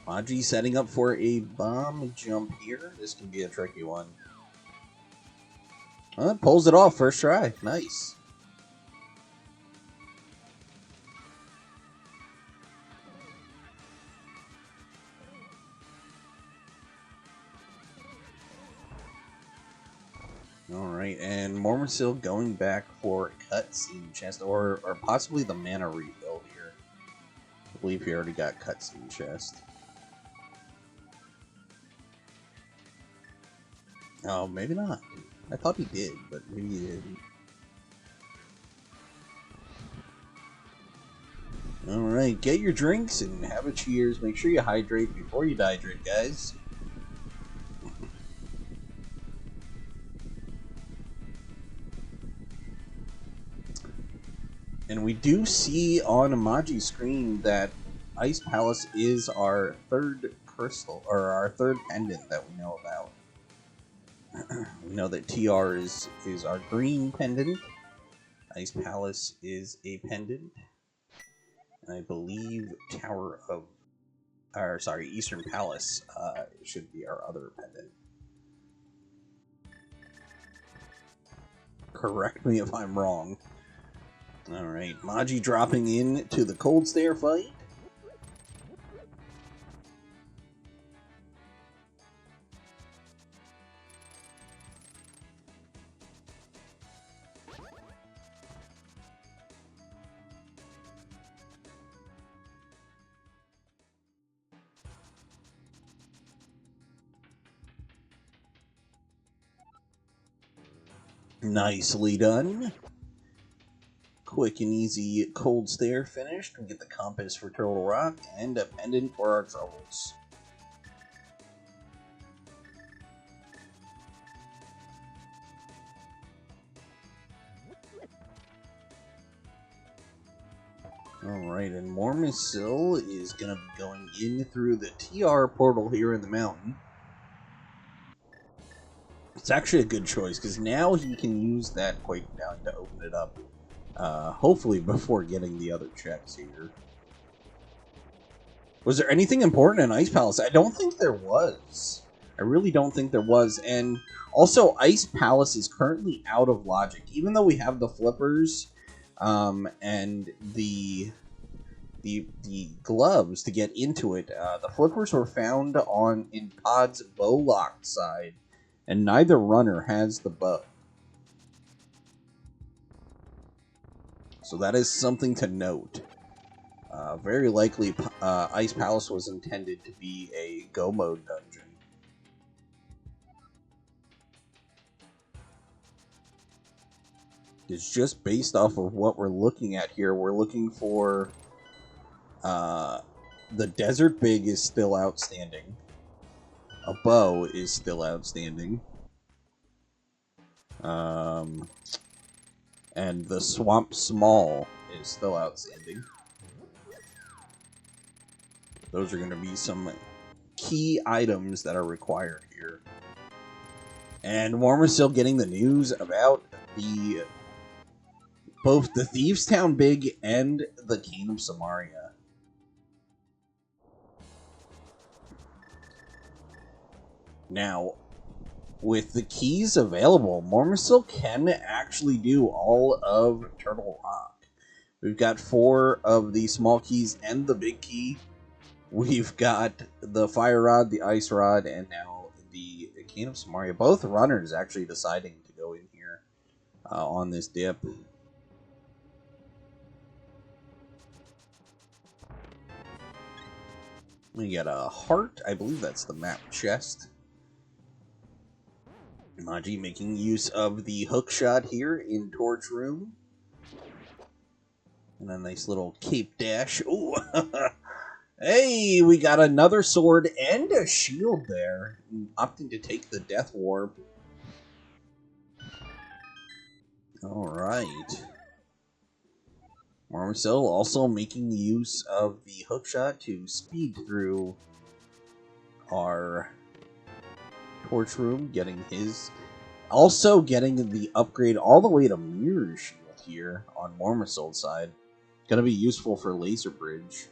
Maji setting up for a bomb jump here. This can be a tricky one. Pulls it off first try. Nice. Alright, and Mormacil going back for cutscene chest, or possibly the mana refill here. I believe he already got cutscene chest. Oh, maybe not. I thought he did, but maybe he didn't. Alright, get your drinks and have a cheers. Make sure you hydrate before you dehydrate, guys. And we do see on Maji's screen that Ice Palace is our third crystal, or our third pendant that we know about. We know that TR is our green pendant. Ice Palace is a pendant. And I believe Eastern Palace should be our other pendant. Correct me if I'm wrong. Alright, Maji dropping in to the Cold Stare fight. Nicely done. Quick and easy cold stare finished. We get the compass for Turtle Rock and a pendant for our troubles. Alright, and Mormacil is going to be going in through the TR portal here in the mountain. It's actually a good choice, because now he can use that Quake Down to open it up. Hopefully before getting the other checks here. Was there anything important in Ice Palace? I don't think there was. I really don't think there was. And also, Ice Palace is currently out of logic. Even though we have the flippers and the gloves to get into it, the flippers were found in Pod's bow locked side. And neither runner has the bow. So that is something to note. Very likely, Ice Palace was intended to be a go mode dungeon. It's just based off of what we're looking at here. We're looking for the Desert Big is still outstanding. A bow is still outstanding. And the Swamp Small is still outstanding. Those are going to be some key items that are required here. And Mormacil getting the news about both the Thieves Town Big and the Cane of Samaria. Now, with the keys available, Mormacil can actually do all of Turtle Rock. We've got 4 of the small keys and the big key. We've got the Fire Rod, the Ice Rod, and now the Cane of Samaria. Both runners actually deciding to go in here on this dip. We got a heart. I believe that's the map chest. Maji making use of the hook shot here in Torch Room. And a nice little cape dash. Ooh! Hey, we got another sword and a shield there. Opting to take the Death Warp. Alright. Mormacil also making use of the hookshot to speed through our Torch Room, getting his... Also getting the upgrade all the way to Mirror Shield here on Mormacil's side. Gonna be useful for Laser Bridge.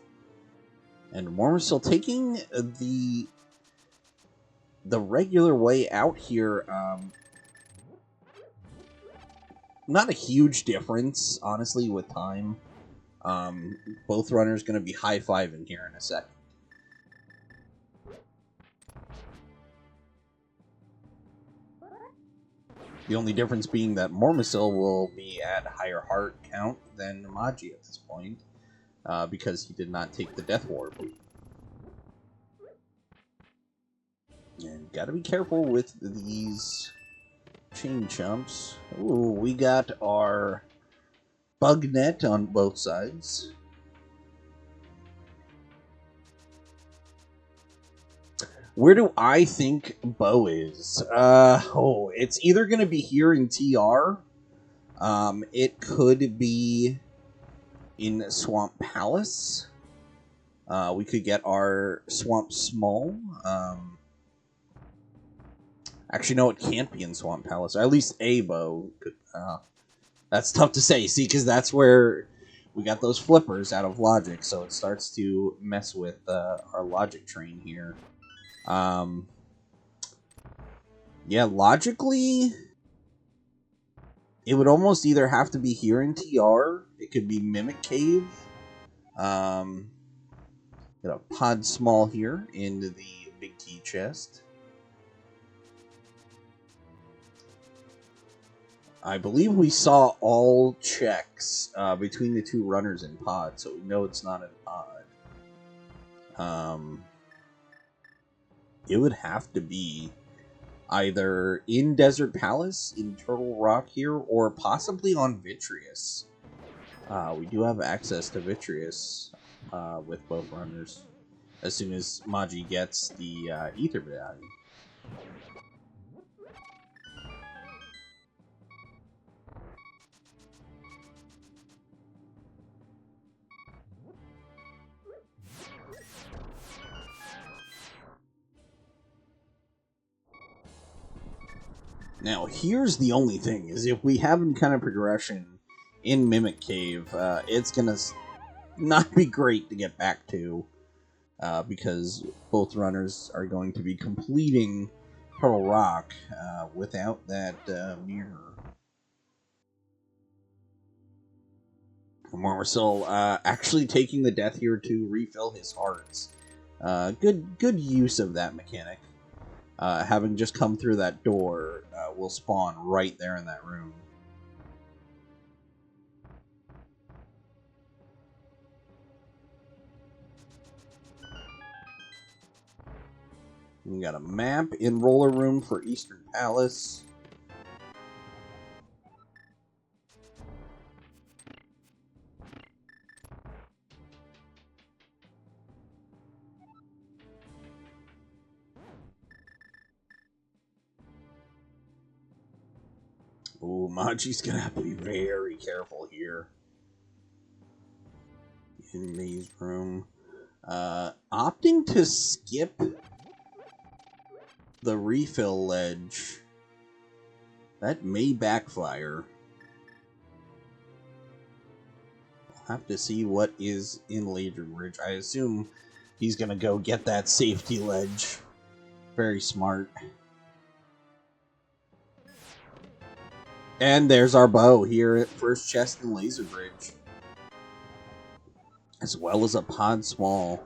And Mormacil taking the regular way out here. Not a huge difference, honestly, with time. Both runners going to be high-fiving here in a second. The only difference being that Mormacil will be at higher heart count than Maji at this point. Because he did not take the Death Warp. And gotta be careful with these chain chumps. Ooh, we got our bug net on both sides. Where do I think Bo is? It's either gonna be here in TR. It could be in Swamp Palace. We could get our Swamp Small. Actually, no, it can't be in Swamp Palace. Or at least a bow. That's tough to say. See, because that's where we got those flippers out of logic. So it starts to mess with our logic train here. Yeah, logically, it would almost either have to be here in TR. It could be Mimic Cave. Got a Pod Small here into the big key chest. I believe we saw all checks between the two runners in Pod, so we know it's not in Pod. It would have to be either in Desert Palace, in Turtle Rock here, or possibly on Vitreous. We do have access to Vitreous with both runners as soon as Maji gets the Ether Medallion. Now, here's the only thing, is if we have any kind of progression in Mimic Cave, it's gonna not be great to get back to, because both runners are going to be completing Turtle Rock without that mirror. Mormacil actually taking the death here to refill his hearts. Good use of that mechanic. Having just come through that door, will spawn right there in that room. We got a map in Roller Room for Eastern Palace. Ooh, Maji's gonna have to be very careful here. In Maze Room. Opting to skip the refill ledge. That may backfire. We'll have to see what is in Laser Bridge. I assume he's gonna go get that safety ledge. Very smart. And there's our bow here at first chest in Laser Bridge. As well as a pod small.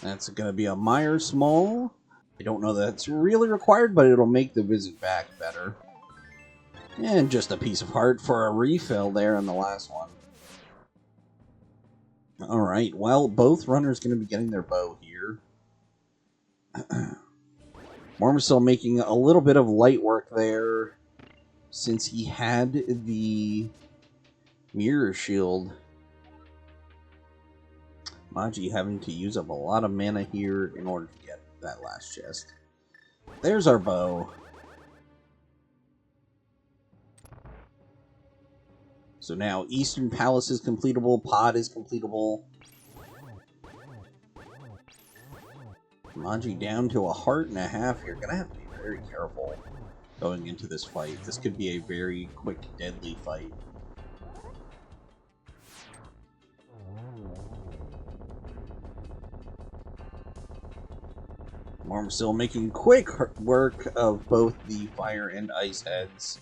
That's going to be a Meyer small. I don't know that it's really required, but it'll make the visit back better. And just a piece of heart for a refill there in the last one. Alright, well, both runners going to be getting their bow here. Mormacil making a little bit of light work there, since he had the mirror shield. Maji having to use up a lot of mana here in order to get that last chest. There's our bow. So now Eastern Palace is completable, Pod is completable. Maji down to a heart and a half here. Gonna have to be very careful going into this fight. This could be a very quick, deadly fight. Mormacil making quick work of both the fire and ice heads.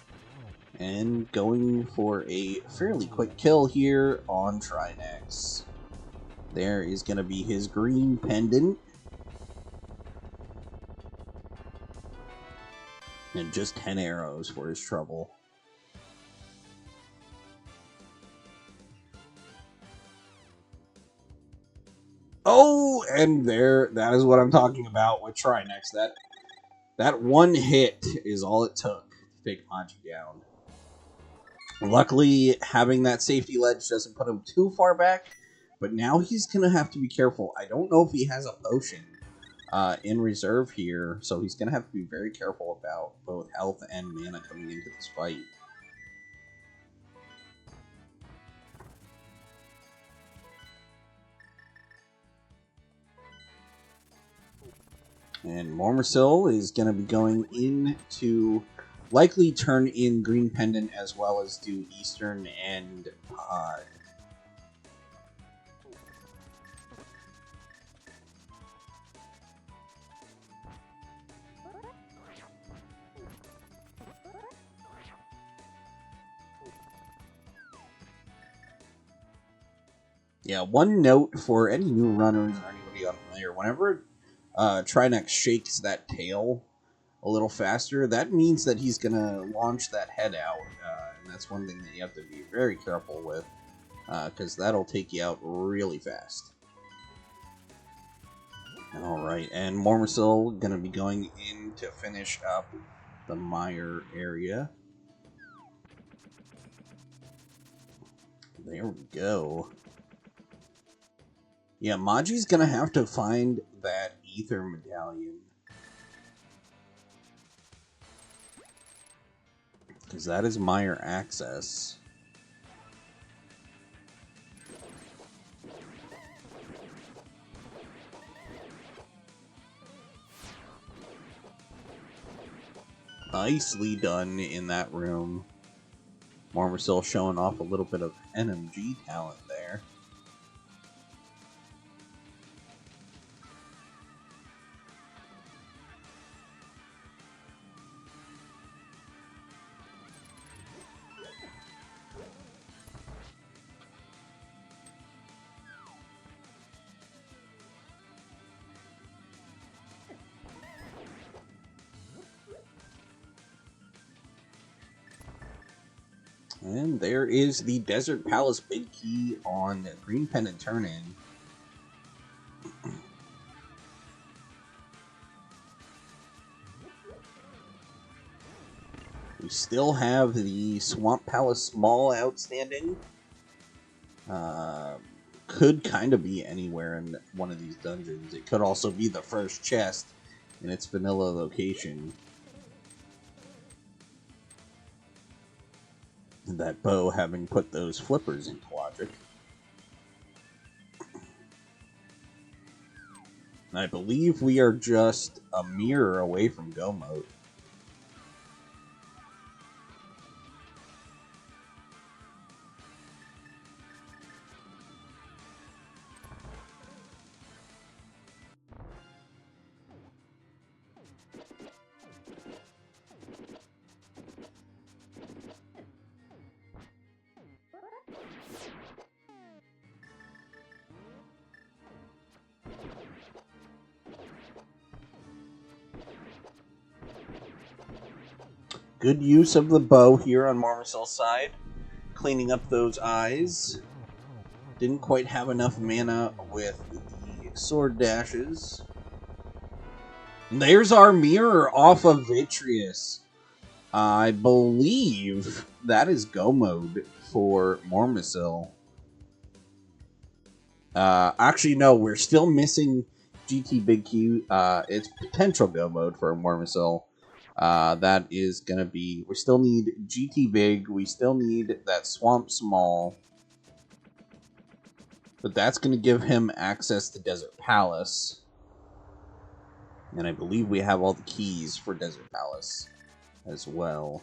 And going for a fairly quick kill here on Trinex. There is going to be his green pendant. And just 10 arrows for his trouble. Oh, and there, that is what I'm talking about with Trinex. That one hit is all it took to take Maji down. Luckily, having that safety ledge doesn't put him too far back, but now he's going to have to be careful. I don't know if he has a potion in reserve here, so he's going to have to be very careful about both health and mana coming into this fight. And Mormacil is going to be going in to likely turn in Green Pendant as well as do Eastern and Pod. Yeah, one note for any new runners or anybody unfamiliar, whenever Trinex shakes that tail a little faster, that means that he's going to launch that head out, and that's one thing that you have to be very careful with, because that'll take you out really fast. Alright, and Mormacil gonna be going in to finish up the mire area. There we go. Yeah, Maji's gonna have to find that ether medallion. Because that is mire access. Nicely done in that room. Mormacil showing off a little bit of NMG talent there. And there is the Desert Palace Big Key on Green Pendant Turn-In. We still have the Swamp Palace Small outstanding. Could kind of be anywhere in one of these dungeons. It could also be the first chest in its vanilla location. That bow having put those flippers into logic. And I believe we are just a mirror away from go mode. Good use of the bow here on Mormacil's side. Cleaning up those eyes. Didn't quite have enough mana with the sword dashes. And there's our mirror off of Vitreous. I believe that is go mode for Mormacil. Actually, no, we're still missing GT Big Q. It's potential go mode for Mormacil. That is going to be... We still need GT Big. We still need that Swamp Small. But that's going to give him access to Desert Palace. And I believe we have all the keys for Desert Palace as well.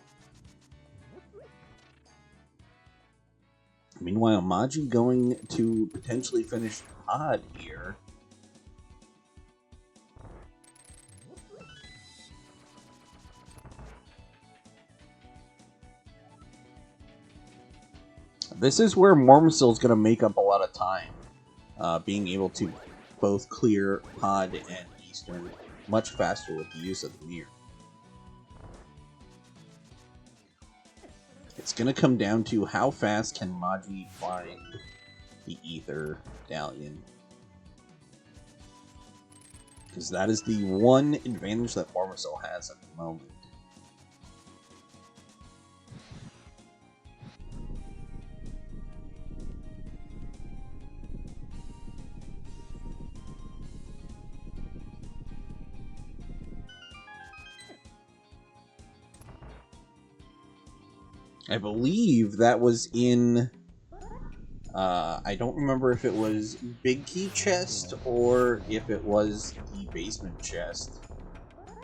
Meanwhile, Maji going to potentially finish Pod here. This is where Mormacil is going to make up a lot of time. Being able to both clear Pod and Eastern much faster with the use of the mirror. It's going to come down to how fast can Maji find the Ether Medallion. Because that is the one advantage that Mormacil has at the moment. I believe that was in... I don't remember if it was Big Key Chest or if it was the basement chest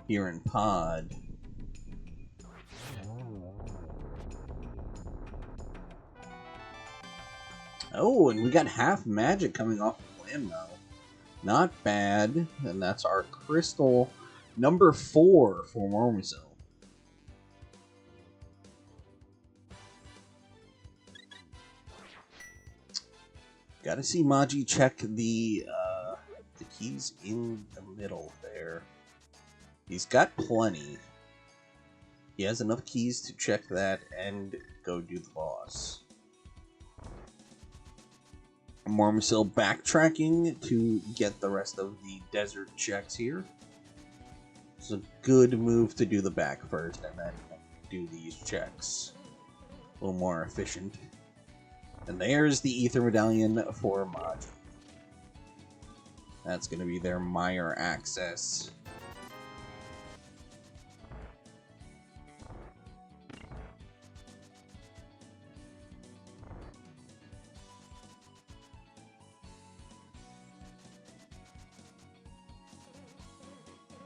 here in Pod. Oh, and we got half magic coming off of Landmo. Not bad. And that's our crystal number 4 for Mormacil. Gotta see Maji check the keys in the middle there. He's got plenty. He has enough keys to check that and go do the boss. Mormacil backtracking to get the rest of the desert checks here. It's a good move to do the back first and then do these checks. A little more efficient. And there's the Ether Medallion for Maji. That's going to be their Mire access.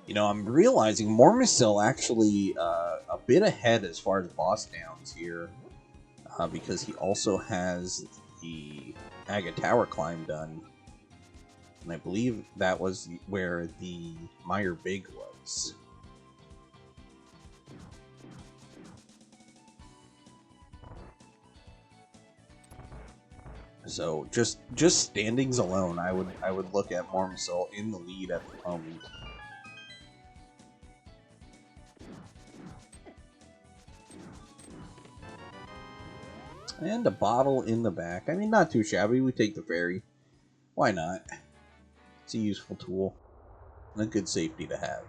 You know, I'm realizing Mormacil actually a bit ahead as far as boss downs here. Because he also has the Aga Tower climb done. And I believe that was where the Mire Big was. So just standings alone, I would look at Mormacil in the lead at the moment. And a bottle in the back. I mean, not too shabby. We take the ferry. Why not? It's a useful tool. And a good safety to have.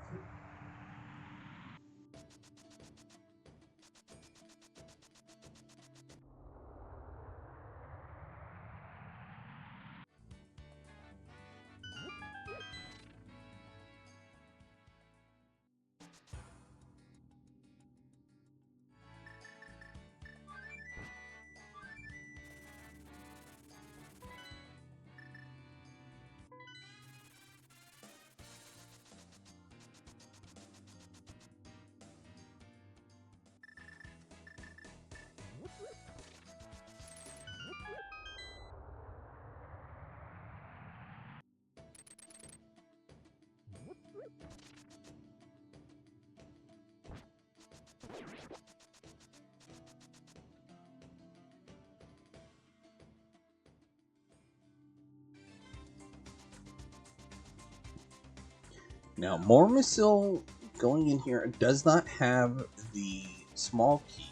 Now, Mormacil going in here does not have the small key.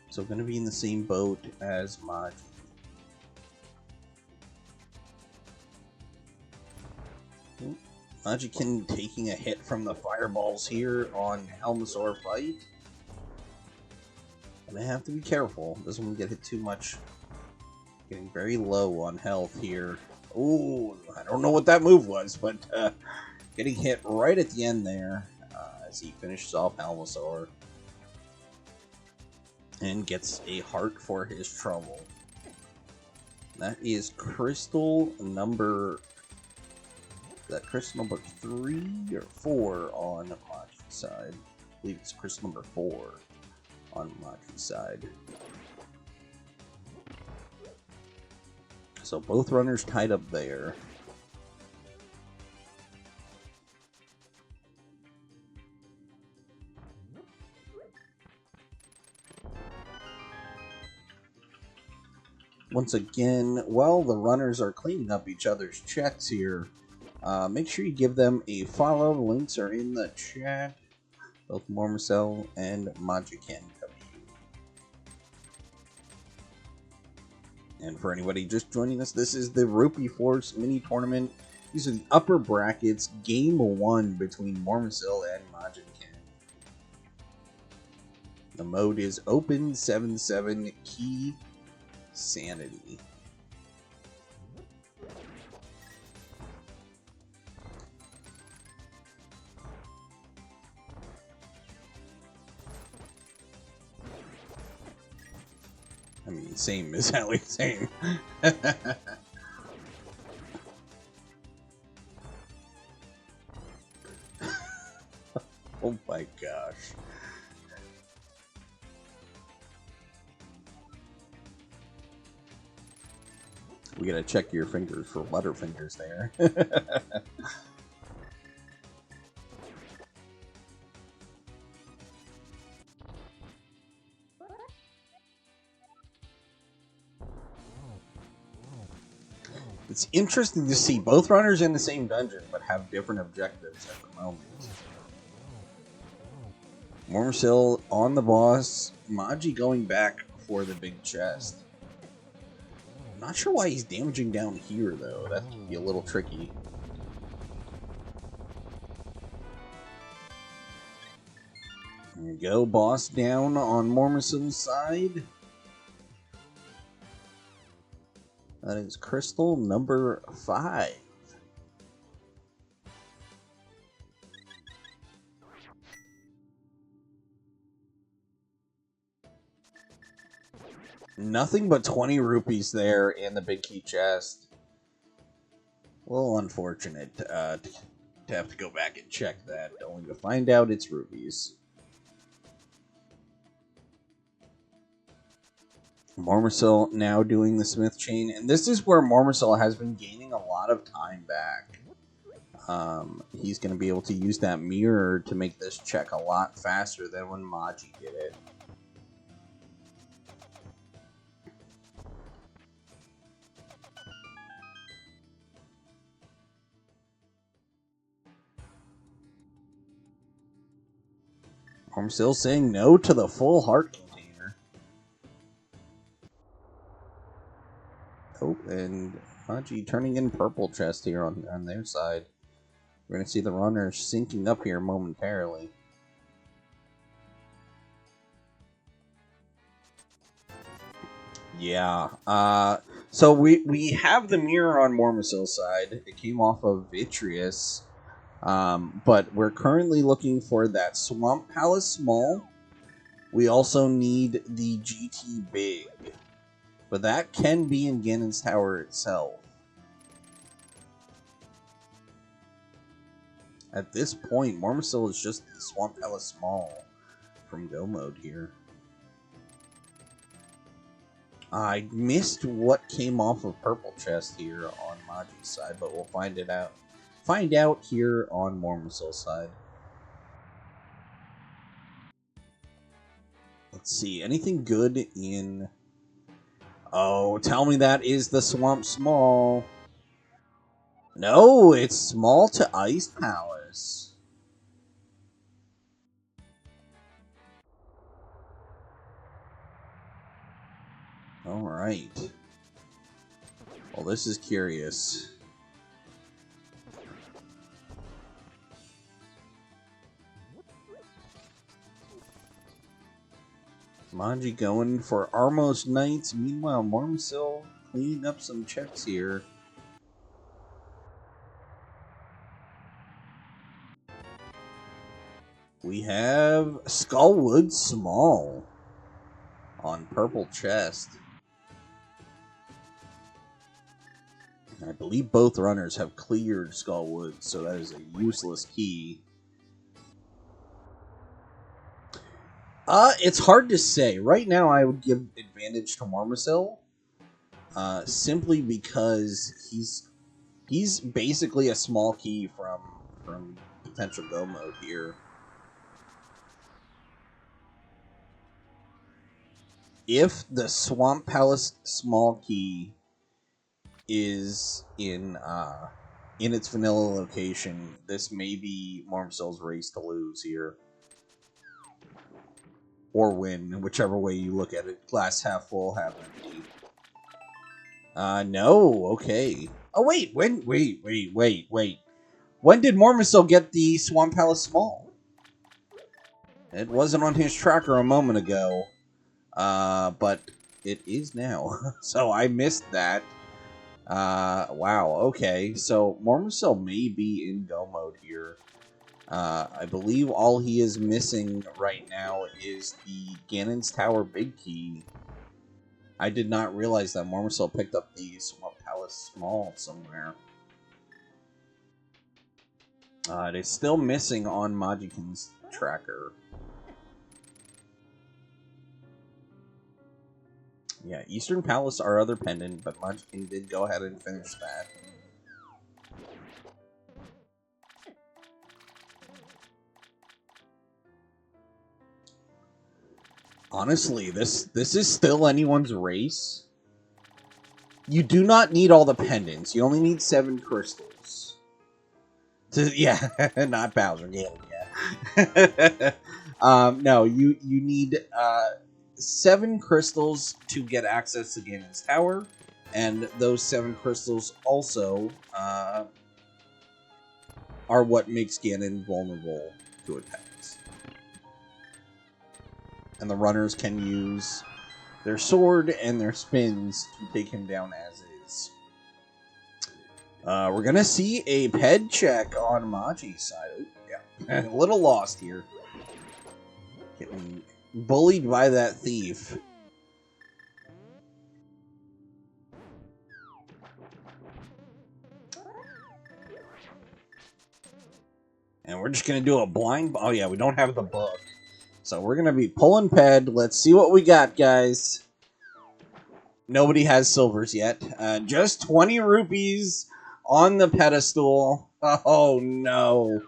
So going to be in the same boat as Maji. Majiken taking a hit from the fireballs here on Helmasaur fight. Gonna have to be careful. Doesn't want to get hit too much. Getting very low on health here. Ooh, I don't know what that move was, but getting hit right at the end there as he finishes off Helmasaur. And gets a heart for his trouble. That is crystal number... Is that crystal number 3 or 4 on Maji's side? I believe it's crystal number 4 on Maji's side. So both runners tied up there. Once again, while the runners are cleaning up each other's checks here, make sure you give them a follow. The links are in the chat. Both Mormacil and MajinkenW. And for anybody just joining us, this is the Rupee Force mini tournament. These are the upper brackets, game 1 between Mormacil and Majinken. The mode is Open 7-7 Keysanity. I mean, same is Ellie, same. Oh my gosh. We gotta check your fingers for butterfingers there. It's interesting to see both runners in the same dungeon, but have different objectives at the moment. Mormacil on the boss, Maji going back for the big chest. Not sure why he's damaging down here, though. That could be a little tricky. There we go. Boss down on Mormacil's side. That is crystal number 5. Nothing but 20 rupees there in the big key chest. A little unfortunate to have to go back and check that, only to find out it's rupees. Mormacil now doing the Smith Chain, and this is where Mormacil has been gaining a lot of time back. He's going to be able to use that mirror to make this check a lot faster than when Maji did it. Mormacil saying no to the full heart container. Oh, and Maji turning in purple chest here on their side. We're going to see the runners syncing up here momentarily. Yeah. So we have the mirror on Mormacil's side. It came off of Vitreous. But we're currently looking for that Swamp Palace Small. We also need the GT Big. But that can be in Ganon's Tower itself. At this point, Mormacil is just the Swamp Palace Small from Go Mode here. I missed what came off of Purple Chest here on Maji's side, but we'll find it out. Find out here on Mormacil's side. Let's see, anything good in... Oh, tell me that is the Swamp Small. No, it's Small to Ice Palace. Alright. Well, this is curious. Maji going for Armos Knights. Meanwhile, Mormacil cleaning up some checks here. We have Skullwood Small on Purple Chest. I believe both runners have cleared Skullwood, so that is a useless key. It's hard to say. Right now, I would give advantage to Mormacil, simply because he's basically a small key from potential Go Mode here. If the Swamp Palace Small Key is in its vanilla location, this may be Mormacil's race to lose here. Or win, whichever way you look at it. Glass half full, half empty. No, okay. Oh, wait, wait. When did Mormacil get the Swamp Palace Small? It wasn't on his tracker a moment ago. But it is now. So I missed that. Wow, okay. So Mormacil may be in Go Mode here. I believe all he is missing right now is the Ganon's Tower Big Key. I did not realize that Mormacil picked up the Swamp Palace Small somewhere. It is still missing on Majinken's tracker. Yeah, Eastern Palace, our other pendant, but Majinken did go ahead and finish that. Honestly, this is still anyone's race. You do not need all the pendants. You only need 7 crystals. Yeah, not Bowser Galen, yeah. No, you need 7 crystals to get access to Ganon's Tower, And those 7 crystals also are what makes Ganon vulnerable to attacks. And the runners can use their sword and their spins to take him down as is. We're going to see a ped check on Maji's side. Ooh, yeah, a little lost here. Getting bullied by that thief. And we're just going to do a blind... Oh, yeah, we don't have the book. So we're going to be pulling ped. Let's see what we got, guys. Nobody has silvers yet. Just 20 rupees on the pedestal. Oh, no.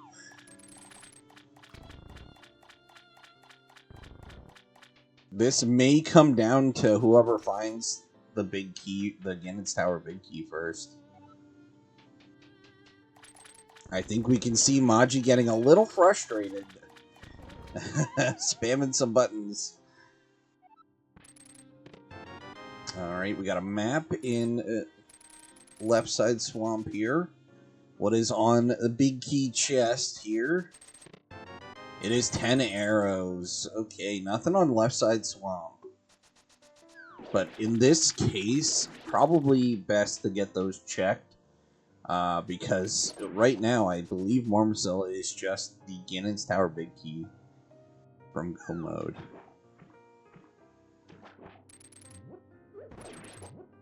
This may come down to whoever finds the big key, the Ganon's Tower big key first. I think we can see Maji getting a little frustrated. Spamming some buttons. Alright, we got a map in left side swamp here. What is on the big key chest here? It is 10 arrows. Okay, nothing on left side swamp. But in this case, probably best to get those checked. Because right now, I believe Mormacil is just the Ganon's Tower big key from Go mode.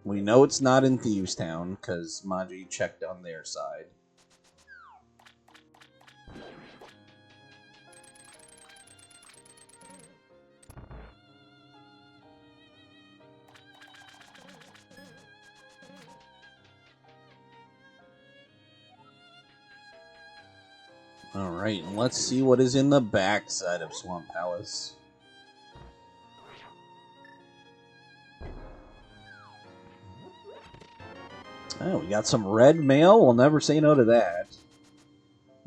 We know it's not in Thieves Town because Maji checked on their side. Alright, and let's see what is in the back side of Swamp Palace. Oh, we got some red mail. We'll never say no to that.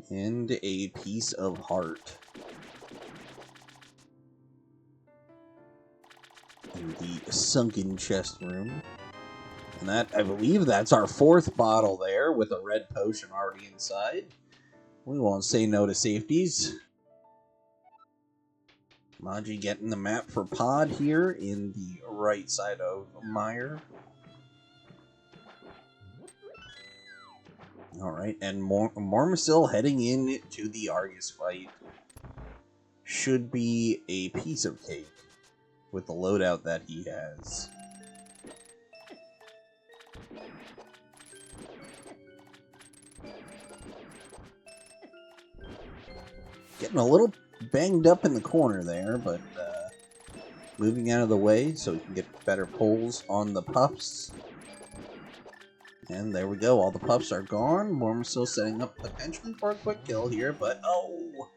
And a piece of heart. In the sunken chest room. And that, I believe that's our 4th bottle there with a red potion already inside. We won't say no to safeties. Maji getting the map for Pod here in the right side of Mire. Alright, and Mormacil heading in to the Argus fight. Should be a piece of cake with the loadout that he has. Getting a little banged up in the corner there, but moving out of the way so we can get better pulls on the puffs. And there we go, all the puffs are gone. Mormacil setting up potentially for a quick kill here, but oh!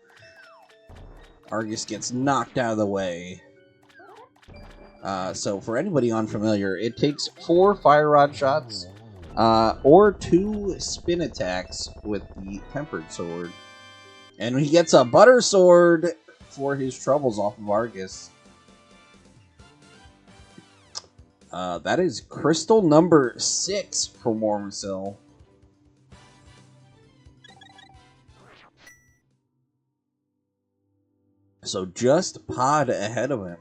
Argus gets knocked out of the way. So for anybody unfamiliar, it takes 4 fire rod shots or 2 spin attacks with the tempered sword. And he gets a butter sword for his troubles off of Argus. That is crystal number 6 for Mormacil. So just Pod ahead of him.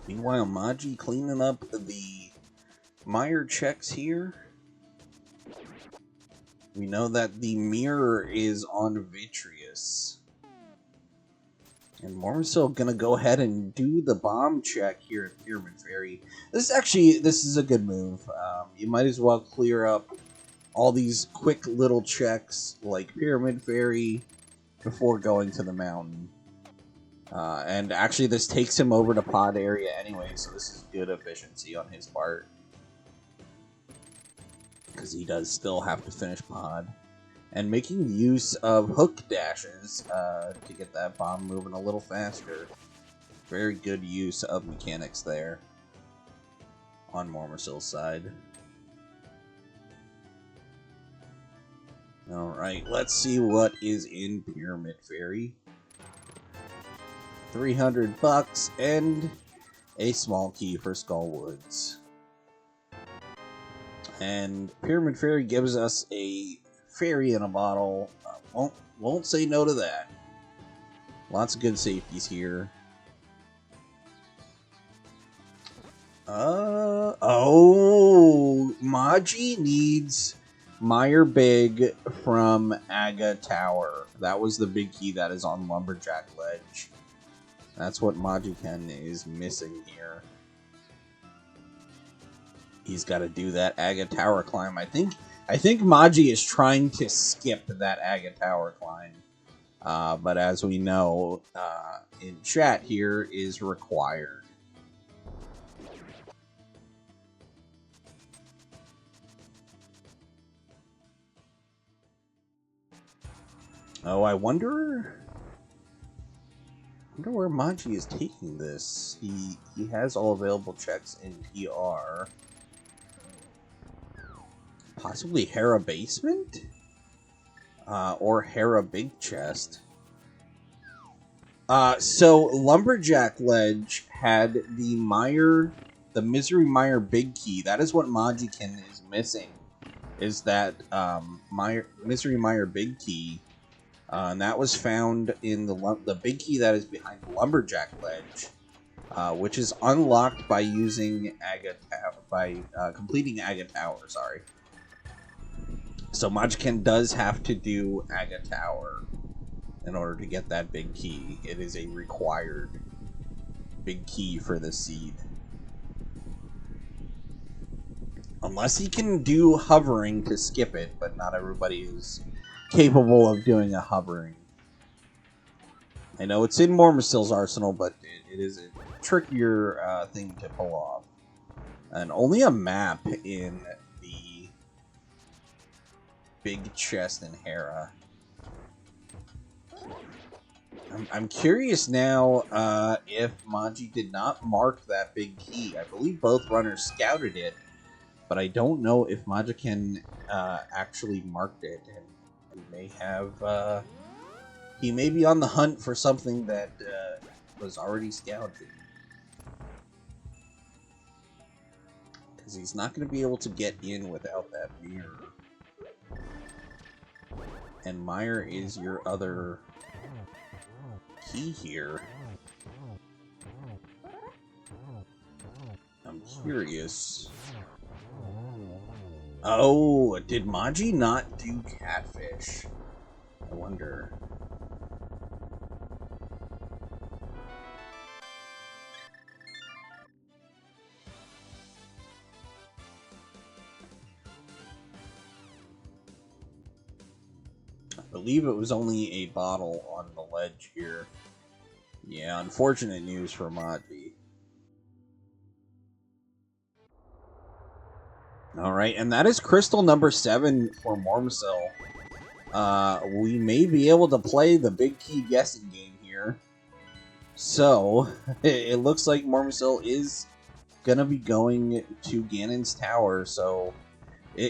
Meanwhile, Maji cleaning up the Mire checks here. We know that the mirror is on Vitreous. And Mormacil gonna go ahead and do the bomb check here at Pyramid Fairy. This is a good move. You might as well clear up all these quick little checks like Pyramid Fairy before going to the mountain. And actually this takes him over to Pod area anyway, so this is good efficiency on his part. Because he does still have to finish Pod. And making use of hook dashes to get that bomb moving a little faster. Very good use of mechanics there on Mormacil's side. Alright, let's see what is in Pyramid Fairy. $300 and a small key for Skullwoods. And Pyramid Fairy gives us a fairy in a bottle. Won't say no to that. Lots of good safeties here. Maji needs Meyer Big from Aga Tower. That was the big key that is on Lumberjack Ledge. That's what Majinken is missing here. He's got to do that Aga Tower climb. I think Maji is trying to skip that Aga Tower climb. But as we know, in chat here, is required. Oh, I wonder where Maji is taking this. He has all available checks in PR. Possibly Hera Basement? Or Hera Big Chest. So Lumberjack Ledge had the Misery Mire Big Key. That is what Majinken is missing. Is that Misery Mire Big Key. And that was found in the big key that is behind the Lumberjack Ledge, which is unlocked by using completing Aga Tower. Sorry. So Majinken does have to do Aga Tower in order to get that big key. It is a required big key for the seed. Unless he can do hovering to skip it, but not everybody is capable of doing a hovering. I know it's in Mormacil's arsenal, but it is a trickier thing to pull off. And only a map in the big chest in Hera. I'm curious now if Maji did not mark that big key. I believe both runners scouted it, but I don't know if Majinken actually marked it. And he may be on the hunt for something that was already scouted. Because he's not going to be able to get in without that mirror. And Meyer is your other key here. I'm curious. Oh, did Maji not do Catfish? I wonder. I believe it was only a bottle on the ledge here. Yeah, unfortunate news for Maji. Alright, and that is crystal number 7 for Mormacil. We may be able to play the big key guessing game here. So, it looks like Mormacil is gonna be going to Ganon's Tower, so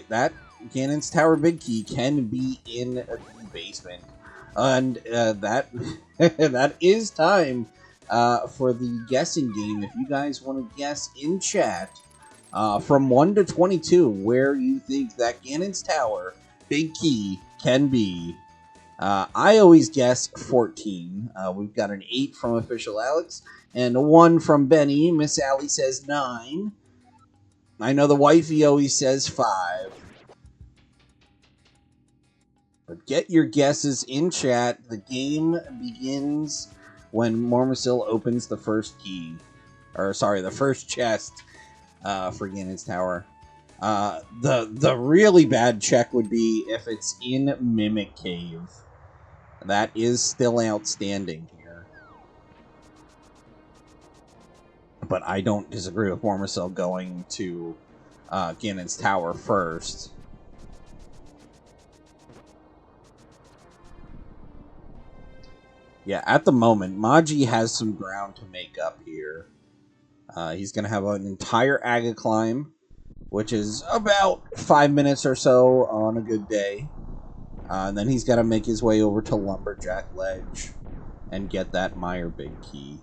that Ganon's Tower big key can be in the basement. And that is time for the guessing game. If you guys want to guess in chat, from 1 to 22, where you think that Ganon's Tower big key can be. I always guess 14. We've got an 8 from Official Alex, and a 1 from Benny. Miss Allie says 9. I know the wifey always says 5. But get your guesses in chat. The game begins when Mormacil opens the first key. Or, sorry, the first chest. For Ganon's Tower. The really bad check would be if it's in Mimic Cave. That is still outstanding here. But I don't disagree with Mormacil going to Ganon's Tower first. Yeah, at the moment, Maji has some ground to make up here. He's going to have an entire Aga climb, which is about 5 minutes or so on a good day. And then he's got to make his way over to Lumberjack Ledge. and get that Meyer big key.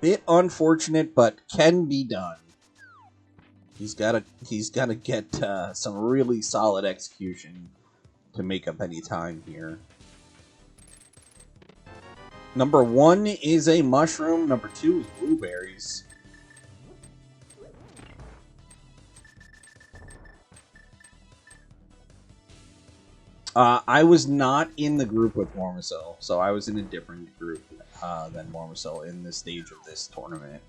Bit unfortunate, but can be done. He's gotta get some really solid execution to make up any time here. Number 1 is a mushroom. Number 2 is blueberries. I was not in the group with Mormacil, so I was in a different group than Mormacil in this stage of this tournament.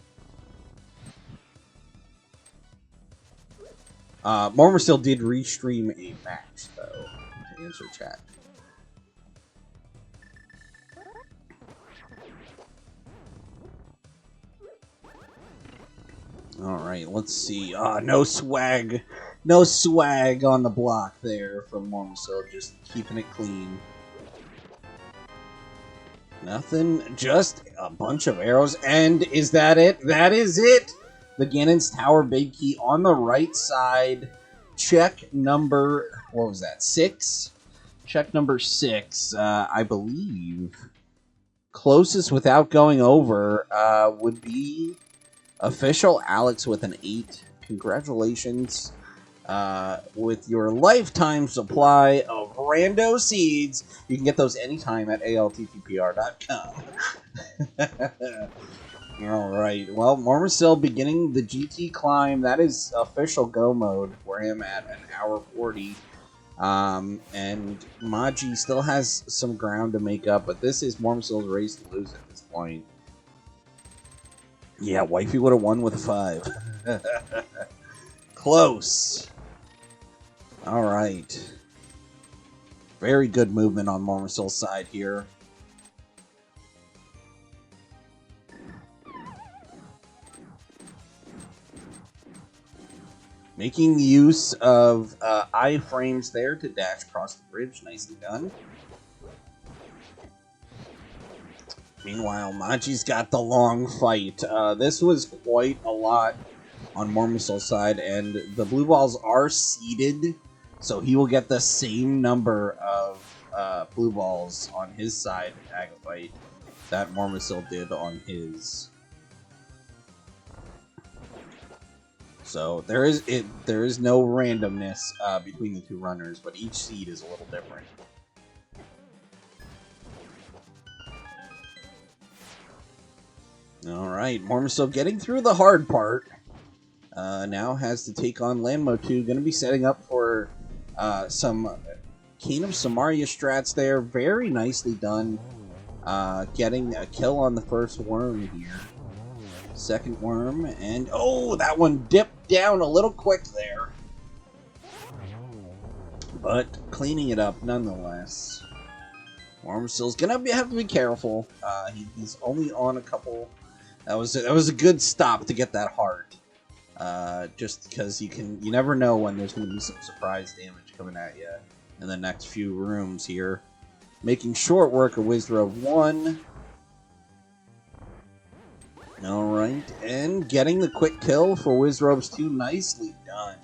Mormacil did restream a match, though, to answer chat. Alright, let's see. No swag. No swag on the block there from Mormacil, just keeping it clean. Nothing, just a bunch of arrows, and is that it? That is it! The Ganon's Tower big key on the right side. Check number, what was that, 6? Check number 6, I believe. Closest without going over would be official Alex with an 8. Congratulations. With your lifetime supply of rando seeds. You can get those anytime at altppr.com. Alright, well, Mormacil beginning the GT climb. That is official go mode for him at an hour 40. And Maji still has some ground to make up, but this is Mormacil's race to lose at this point. Yeah, Wifey would have won with a 5. Close. Alright. Very good movement on Mormacil's side here. Making use of iframes there to dash across the bridge. Nicely done. Meanwhile, Maji's got the long fight. This was quite a lot on Mormacil's side, and the blue balls are seeded, so he will get the same number of blue balls on his side fight that Mormacil did on his. So there is no randomness between the two runners, but each seed is a little different. Alright, Mormacil getting through the hard part. Now has to take on Lanmo 2. Going to be setting up for some Kingdom Samaria strats there. Very nicely done. Getting a kill on the first worm here. Second worm, and oh, that one dipped down a little quick there. But cleaning it up nonetheless. Mormacil's going to have to be careful. He's only on a couple. That was a good stop to get that heart. Just because you never know when there's going to be some surprise damage coming at you in the next few rooms here. Making short work of Wizrobe 1. Alright, and getting the quick kill for Wizrobes 2. Nicely done.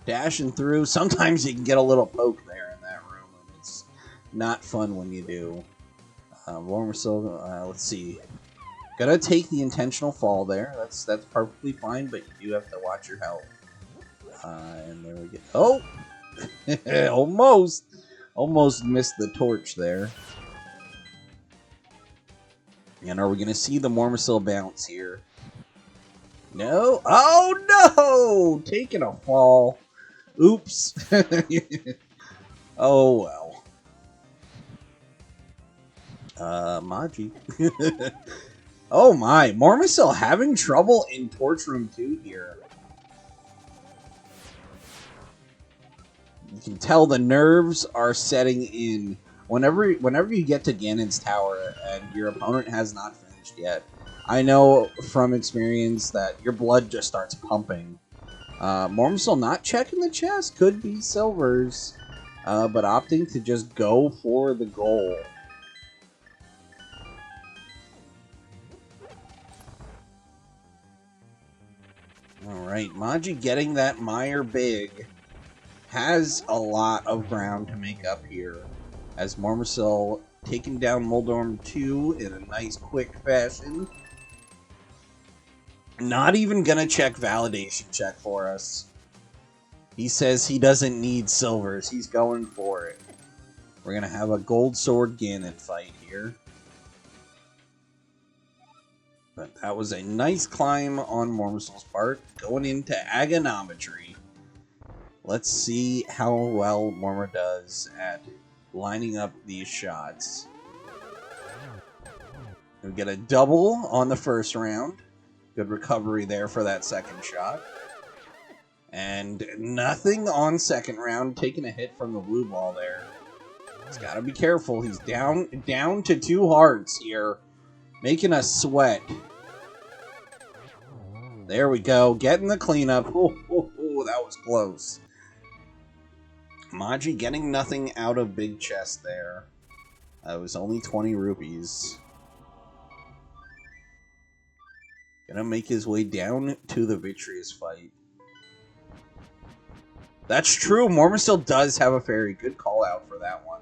Dashing through. Sometimes you can get a little poke there in that room, and it's not fun when you do. Mormacil, let's see. Gonna take the intentional fall there. That's perfectly fine, but you do have to watch your health. And there we go. Oh! Almost missed the torch there. And are we gonna see the Mormacil bounce here? No? Oh no! Taking a fall. Oops. Oh well. Maji. Oh my, Mormacil having trouble in Torch Room 2 here. You can tell the nerves are setting in. Whenever you get to Ganon's Tower and your opponent has not finished yet, I know from experience that your blood just starts pumping. Mormacil not checking the chest, could be silvers, but opting to just go for the goal. Alright, Maji getting that Meyer big. has a lot of ground to make up here, as Mormacil taking down Moldorm 2 in a nice quick fashion. Not even gonna check validation check for us. He says he doesn't need silvers, he's going for it. We're gonna have a gold sword Ganon fight here. But that was a nice climb on Mormacil's part, going into Agonometry. Let's see how well Morma does at lining up these shots. We get a double on the first round. Good recovery there for that second shot. And nothing on second round, taking a hit from the blue ball there. He's got to be careful. He's down to 2 hearts here, making us sweat. There we go, getting the cleanup. Oh, that was close. Maji getting nothing out of big chest there. It was only 20 rupees. Gonna make his way down to the Vitreous fight. That's true, Mormacil does have a fairy. Good call out for that one.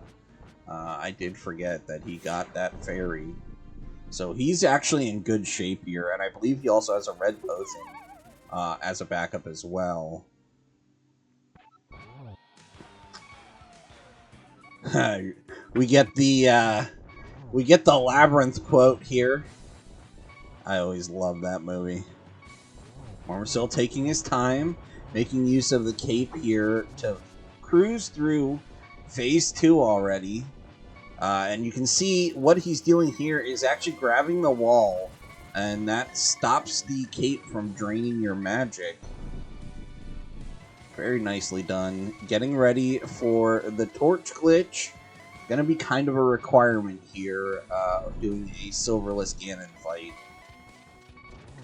I did forget that he got that fairy. So he's actually in good shape here, and I believe he also has a red potion as a backup as well. we get the Labyrinth quote here. I always love that movie. Mormacil taking his time, making use of the cape here to cruise through phase 2 already. And you can see what he's doing here is actually grabbing the wall, and that stops the cape from draining your magic. Very nicely done. Getting ready for the torch glitch. Gonna be kind of a requirement here, doing a silverless Ganon fight.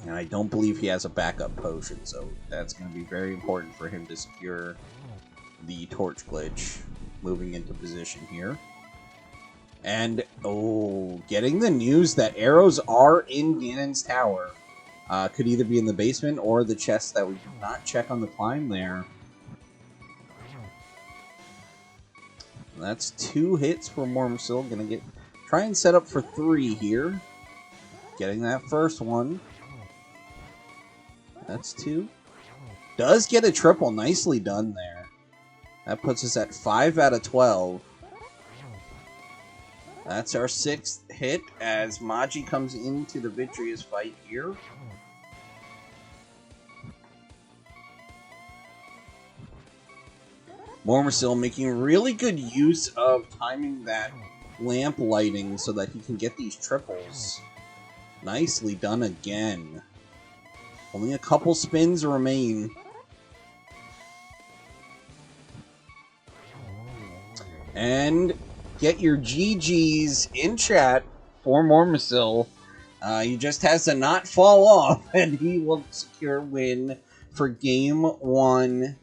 And I don't believe he has a backup potion, so that's going to be very important for him to secure the torch glitch. Moving into position here. And, getting the news that arrows are in Ganon's tower. Could either be in the basement or the chest that we did not check on the climb there. That's 2 hits for Mormacil. Gonna try and set up for 3 here. Getting that first one. That's 2. Does get a triple. Nicely done there. That puts us at 5 out of 12. That's our 6th hit as Maji comes into the Vitreous fight here. Mormacil making really good use of timing that lamp lighting so that he can get these triples. Nicely done again. Only a couple spins remain. And get your GGs in chat for Mormacil. He just has to not fall off, and he will secure win for Game 1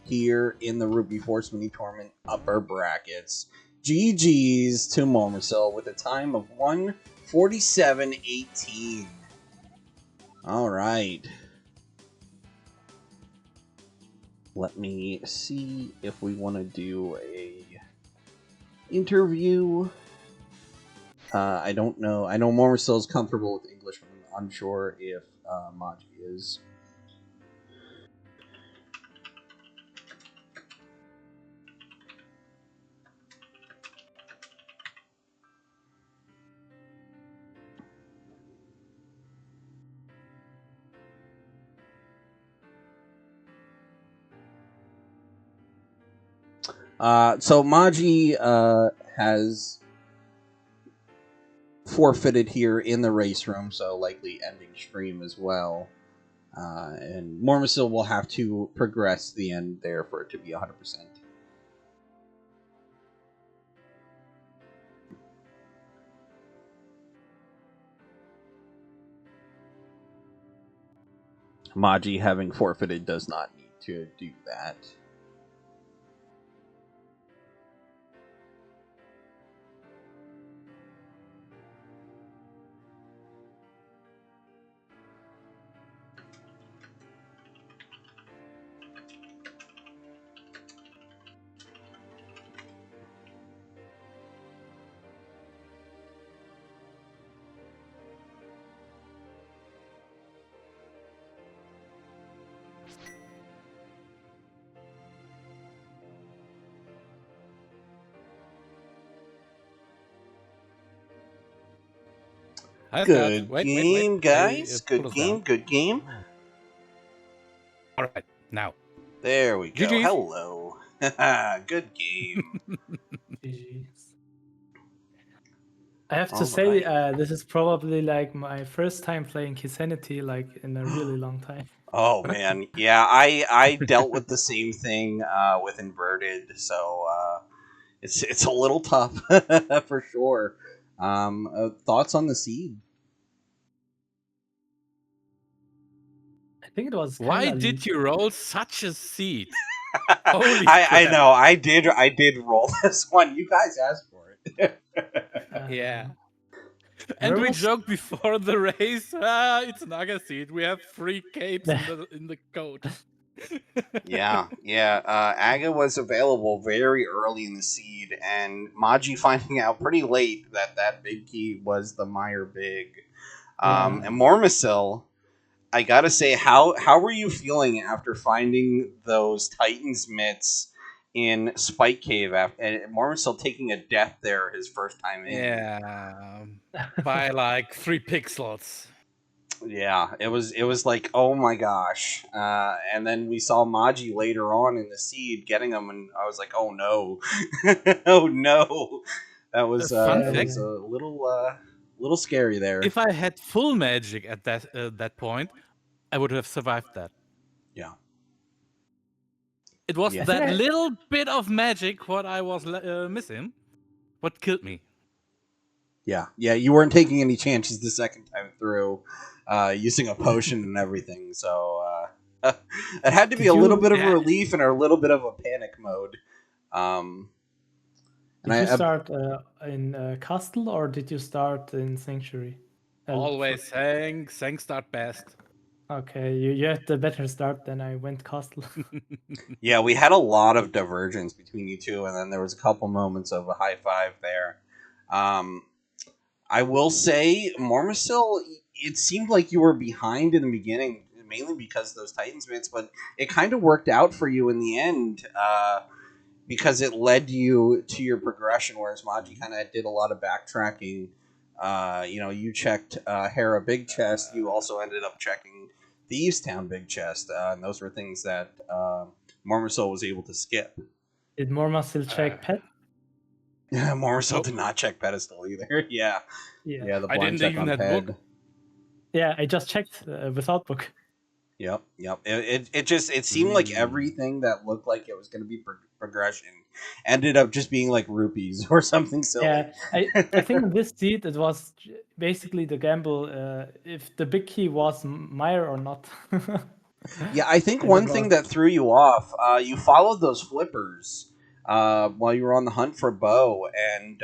here in the Rupee Force Mini Tournament upper brackets. GGs to Mormacil with a time of 1:47.18. All right. Let me see if we want to do a interview. I don't know. I know Mormacil is comfortable with English, but I'm unsure if Maji is. So Maji has forfeited here in the race room, so likely ending stream as well. And Mormacil will have to progress the end there for it to be 100%. Maji, having forfeited, does not need to do that. Nice start. Good Wait. game, guys. Pull Good us game. down. Good game. Oh. All right, now. There we go. GG's. Hello. Good game. GG's. I have to All say, right. this is probably like my first time playing Keysanity, like in a really long time. Oh man, yeah. I dealt with the same thing with inverted, so it's a little tough for sure. Thoughts on the seed? I think it was Why kinda did you roll such a seed? Holy I crap. know I did roll this one. You guys asked for it. Yeah. Where And we was- joked before the race. It's an Aga seed. We have 3 capes in the code. Yeah. Aga was available very early in the seed, and Maji finding out pretty late that big key was the Meyer big. Yeah. And Mormacil, I gotta say, how were you feeling after finding those Titans mitts in Spike Cave after and Mormacil taking a death there his first time in? Yeah. By like 3 pixels. Yeah, it was like, oh my gosh. And then we saw Maji later on in the seed getting them, and I was like, oh no. Oh no. That was Fun it fact. was a little scary there. If I had full magic at that point, I would have survived that. Yeah. It was Yeah. that I think I- little bit of magic what I was missing, what killed me. Yeah, you weren't taking any chances the second time through, using a potion and everything. So it had to be Did a little you- bit of a Yeah. relief and a little bit of a panic mode. Did you start in Castle or did you start in Sanctuary? Always saying start best. Okay, you had the better start than I went Castle. Yeah, we had a lot of divergence between you two, and then there was a couple moments of a high five there. I will say, Mormacil, it seemed like you were behind in the beginning, mainly because of those Titans mitts, but it kind of worked out for you in the end, because it led you to your progression, whereas Maji kind of did a lot of backtracking. You checked Hera Big Chest, you also ended up checking Thieves Town Big Chest, and those were things that Mormacil was able to skip. Did Mormacil check pet? Mormacil Nope. did not check Pedestal either. Yeah, the I blind didn't check even on have Ped. book. Yeah, I just checked without book. Yep. It seemed like everything that looked like it was going to be progression ended up just being like rupees or something silly. Yeah, I think in this seed it was basically the gamble if the big key was Meyer or not. Yeah, I think And one it thing was- that threw you off, you followed those flippers while you were on the hunt for bow, and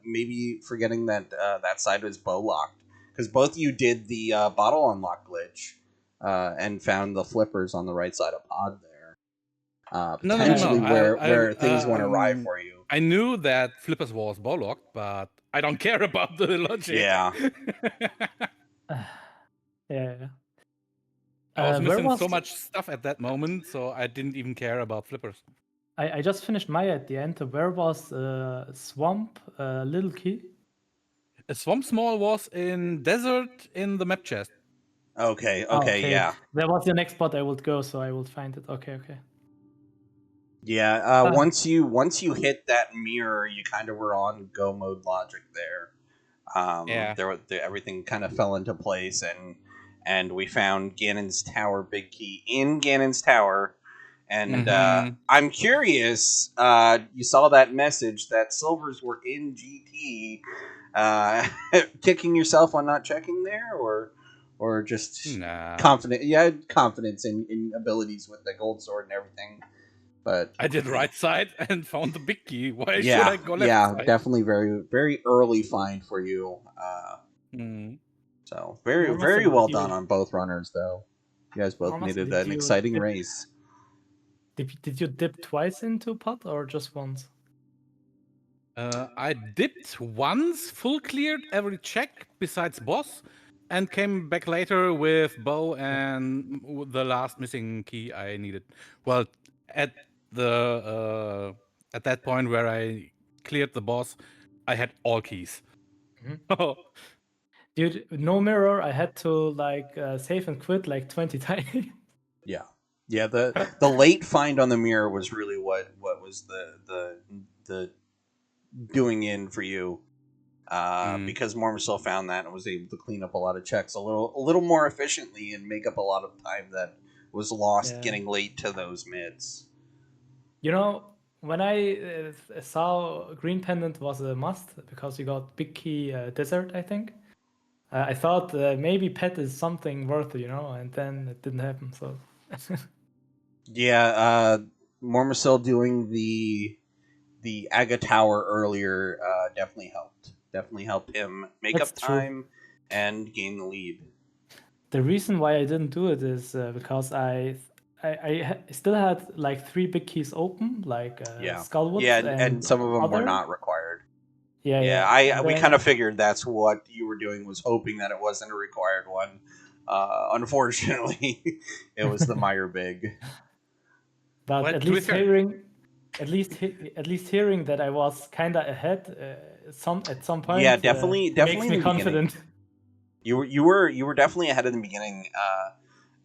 maybe forgetting that that side was bow locked, because both of you did the bottle unlock glitch and found the flippers on the right side of pod there. No. Potentially where I things went awry for you. I knew that Flippers was ball locked, but I don't care about the logic. Yeah. yeah. I was Where missing so much stuff at that moment, so I didn't even care about Flippers. I just finished Maya at the end. Where was Swamp Little Key? A Swamp Small was in Desert in the map chest. Okay, Oh, yeah. That was the next spot I would go, so I will find it. Okay. Yeah, once you hit that mirror, you kind of were on go mode logic there. Yeah. Everything kind of fell into place, and we found Ganon's Tower big key in Ganon's Tower. And I'm curious, you saw that message that silvers were in GT. Kicking yourself on not checking there, or just confident? You had confidence in abilities with the gold sword and everything. But I did right side and found the big key. Why should I go left side? Yeah, definitely very, very early find for you. So very well done on both runners, though. You guys both made it an exciting race. Did you dip twice into pot or just once? I dipped once, full cleared every check besides boss, and came back later with bow and the last missing key I needed. Well, at that point where I cleared the boss, I had all keys. Dude, no mirror. I had to like save and quit like 20 times. Yeah, yeah. The late find on the mirror was really what was the doing in for you. Because Mormacil found that and was able to clean up a lot of checks a little more efficiently and make up a lot of time that was lost Yeah. getting late to those mids. You know, when I saw Green Pendant was a must because you got Big Key Desert, I think. I thought maybe Pet is something worth it, you know, and then it didn't happen. So Yeah, Mormacil doing the Aga Tower earlier definitely helped. Definitely helped him make that's up true. time and gain the lead. The reason why I didn't do it is because I still had like 3 big keys open, like Yeah, Skullwoods yeah, and and some of them were other. not required. Yeah, Yeah, yeah. And we then, kind of figured that's what you were doing, was hoping that it wasn't a required one. Unfortunately, it was the Meyer Big. but Well, at to be least fair, hearing, at least hearing that I was kind of ahead at some point Yeah, definitely makes in me the beginning. confident. You were definitely ahead in the beginning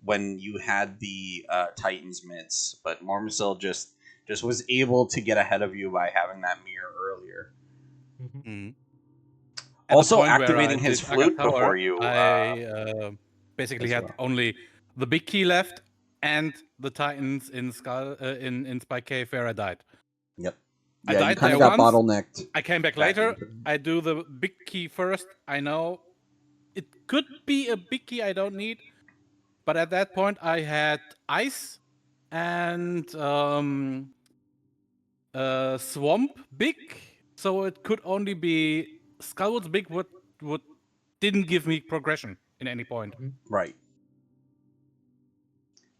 when you had the Titans mitts, but Mormacil just was able to get ahead of you by having that mirror earlier. Mhm. at the Also point where I activating his did Aga flute Tower, before you. I basically as had well. only the big key left and the Titans in Skull in Spike Cave where I died. Yep. I Yeah, you died kind there of got once. bottlenecked. I came back back later. into- I do the big key first. I know it could be a big key I don't need, but at that point I had ice and swamp big, so it could only be Skullwoods big. Would didn't give me progression in any point. Right.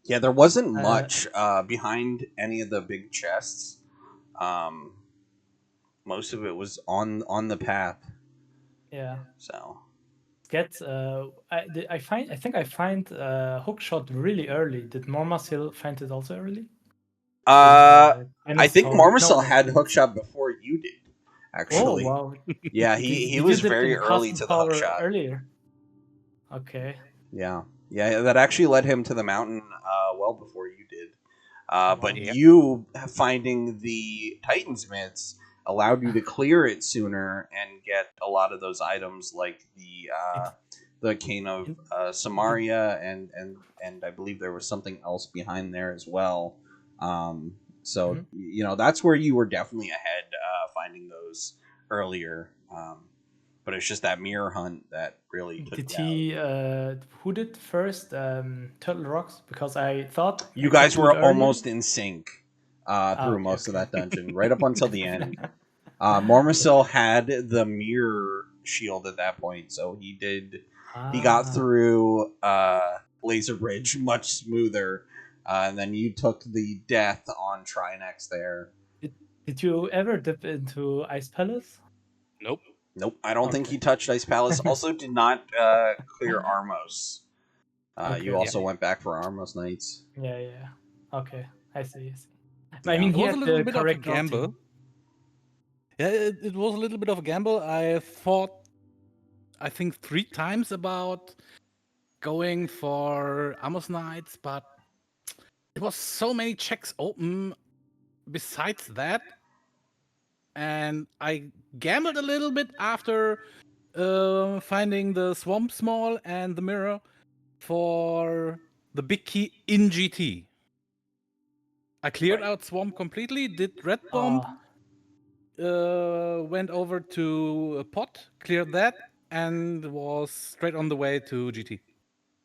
Yeah, there wasn't Uh, much behind any of the big chests. Um, most of it was on the path. yeah. So Get I think I find hookshot really early. Did Mormacil find it also early? I think Tower. Mormacil had No. hookshot before you did. Oh Actually, wow! yeah, Did he you was did very the early custom to the tower hookshot. earlier? Okay. Yeah, yeah, that actually led him to the mountain well before you did. Wow. But Yeah. you finding the Titans mitts allowed you to clear it sooner and get a lot of those items, like the cane of Samaria, and I believe there was something else behind there as well. So you know, that's where you were definitely ahead, finding those earlier. But it's just that mirror hunt that really took Did you out. he? Who did first? Turtle Rocks, because I thought You I guys could do were it early. almost in sync through Okay, most of okay. that dungeon, right up until the end. Mormacil had the mirror shield at that point, so he got Ah. through Laser Bridge much smoother, and then you took the death on Trinex there. Did you ever dip into Ice Palace? Nope. Nope, I don't think Okay. he touched Ice Palace. Also, did not clear Armos. Okay, You also okay. went back for Armos Knights. Yeah, yeah. Okay, I see. I Yeah. mean, It he was a had little the bit of a correct gamble. routing. Yeah, it was a little bit of a gamble. I thought, I think 3 times about going for Amos Knights, but there was so many checks open besides that, and I gambled a little bit after finding the Swamp Small and the Mirror for the big key in GT. I cleared out Swamp completely, did Red Bomb, went over to a pot, cleared that, and was straight on the way to GT.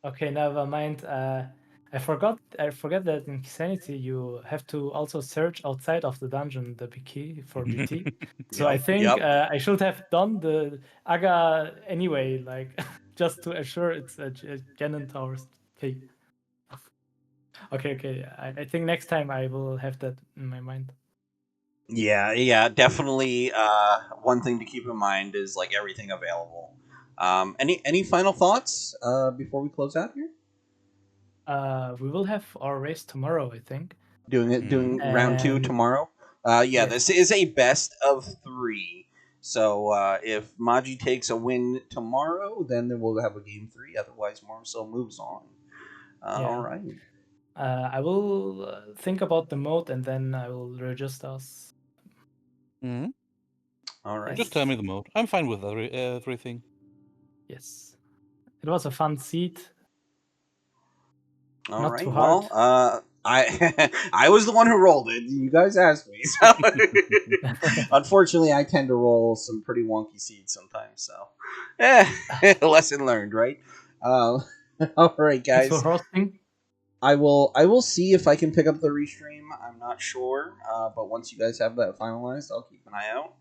Okay, never mind. I forgot that in Keysanity you have to also search outside of the dungeon the big key for GT. So I think I should have done the Aga anyway, like just to assure it's a Genin Tower's key. Okay. I think next time I will have that in my mind. Yeah, definitely. One thing to keep in mind is like everything available. Any final thoughts before we close out here? We will have our race tomorrow, I think. Doing round 2 And tomorrow. Yeah, yes. this is a best of 3. So if Maji takes a win tomorrow, then we'll have a game 3. Otherwise, Mormacil moves on. All right. I will think about the mode and then I will register us. Mm-hmm. All right. Just tell me the mode. I'm fine with everything. Yes. It was a fun seed. All Not right. too hard. Well, I was the one who rolled it. You guys asked me. So unfortunately, I tend to roll some pretty wonky seeds sometimes. So lesson learned, right? All right, guys. Thanks for hosting. I will see if I can pick up the restream. I'm not sure, but once you guys have that finalized, I'll keep an eye out,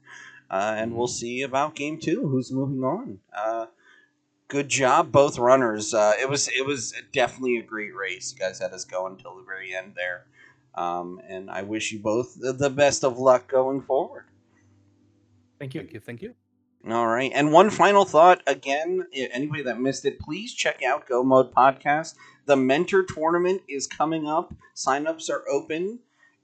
and we'll see about game 2. Who's moving on? Good job, both runners. It was definitely a great race. You guys had us going until the very end there, and I wish you both the best of luck going forward. Thank you. Thank you. All right. And one final thought again, anybody that missed it, please check out Go Mode Podcast. The Mentor Tournament is coming up. Signups are open.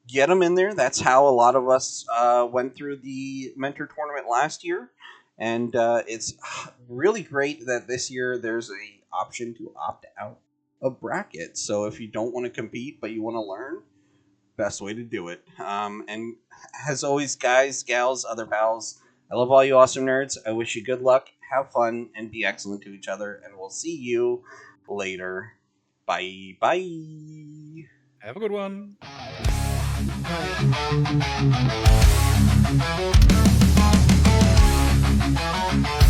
Get them in there. That's how a lot of us went through the Mentor Tournament last year. And it's really great that this year there's a option to opt out of brackets. So if you don't want to compete but you want to learn, best way to do it. And as always, guys, gals, other pals, I love all you awesome nerds. I wish you good luck, have fun, and be excellent to each other. And we'll see you later. Bye. Bye. Have a good one. Bye.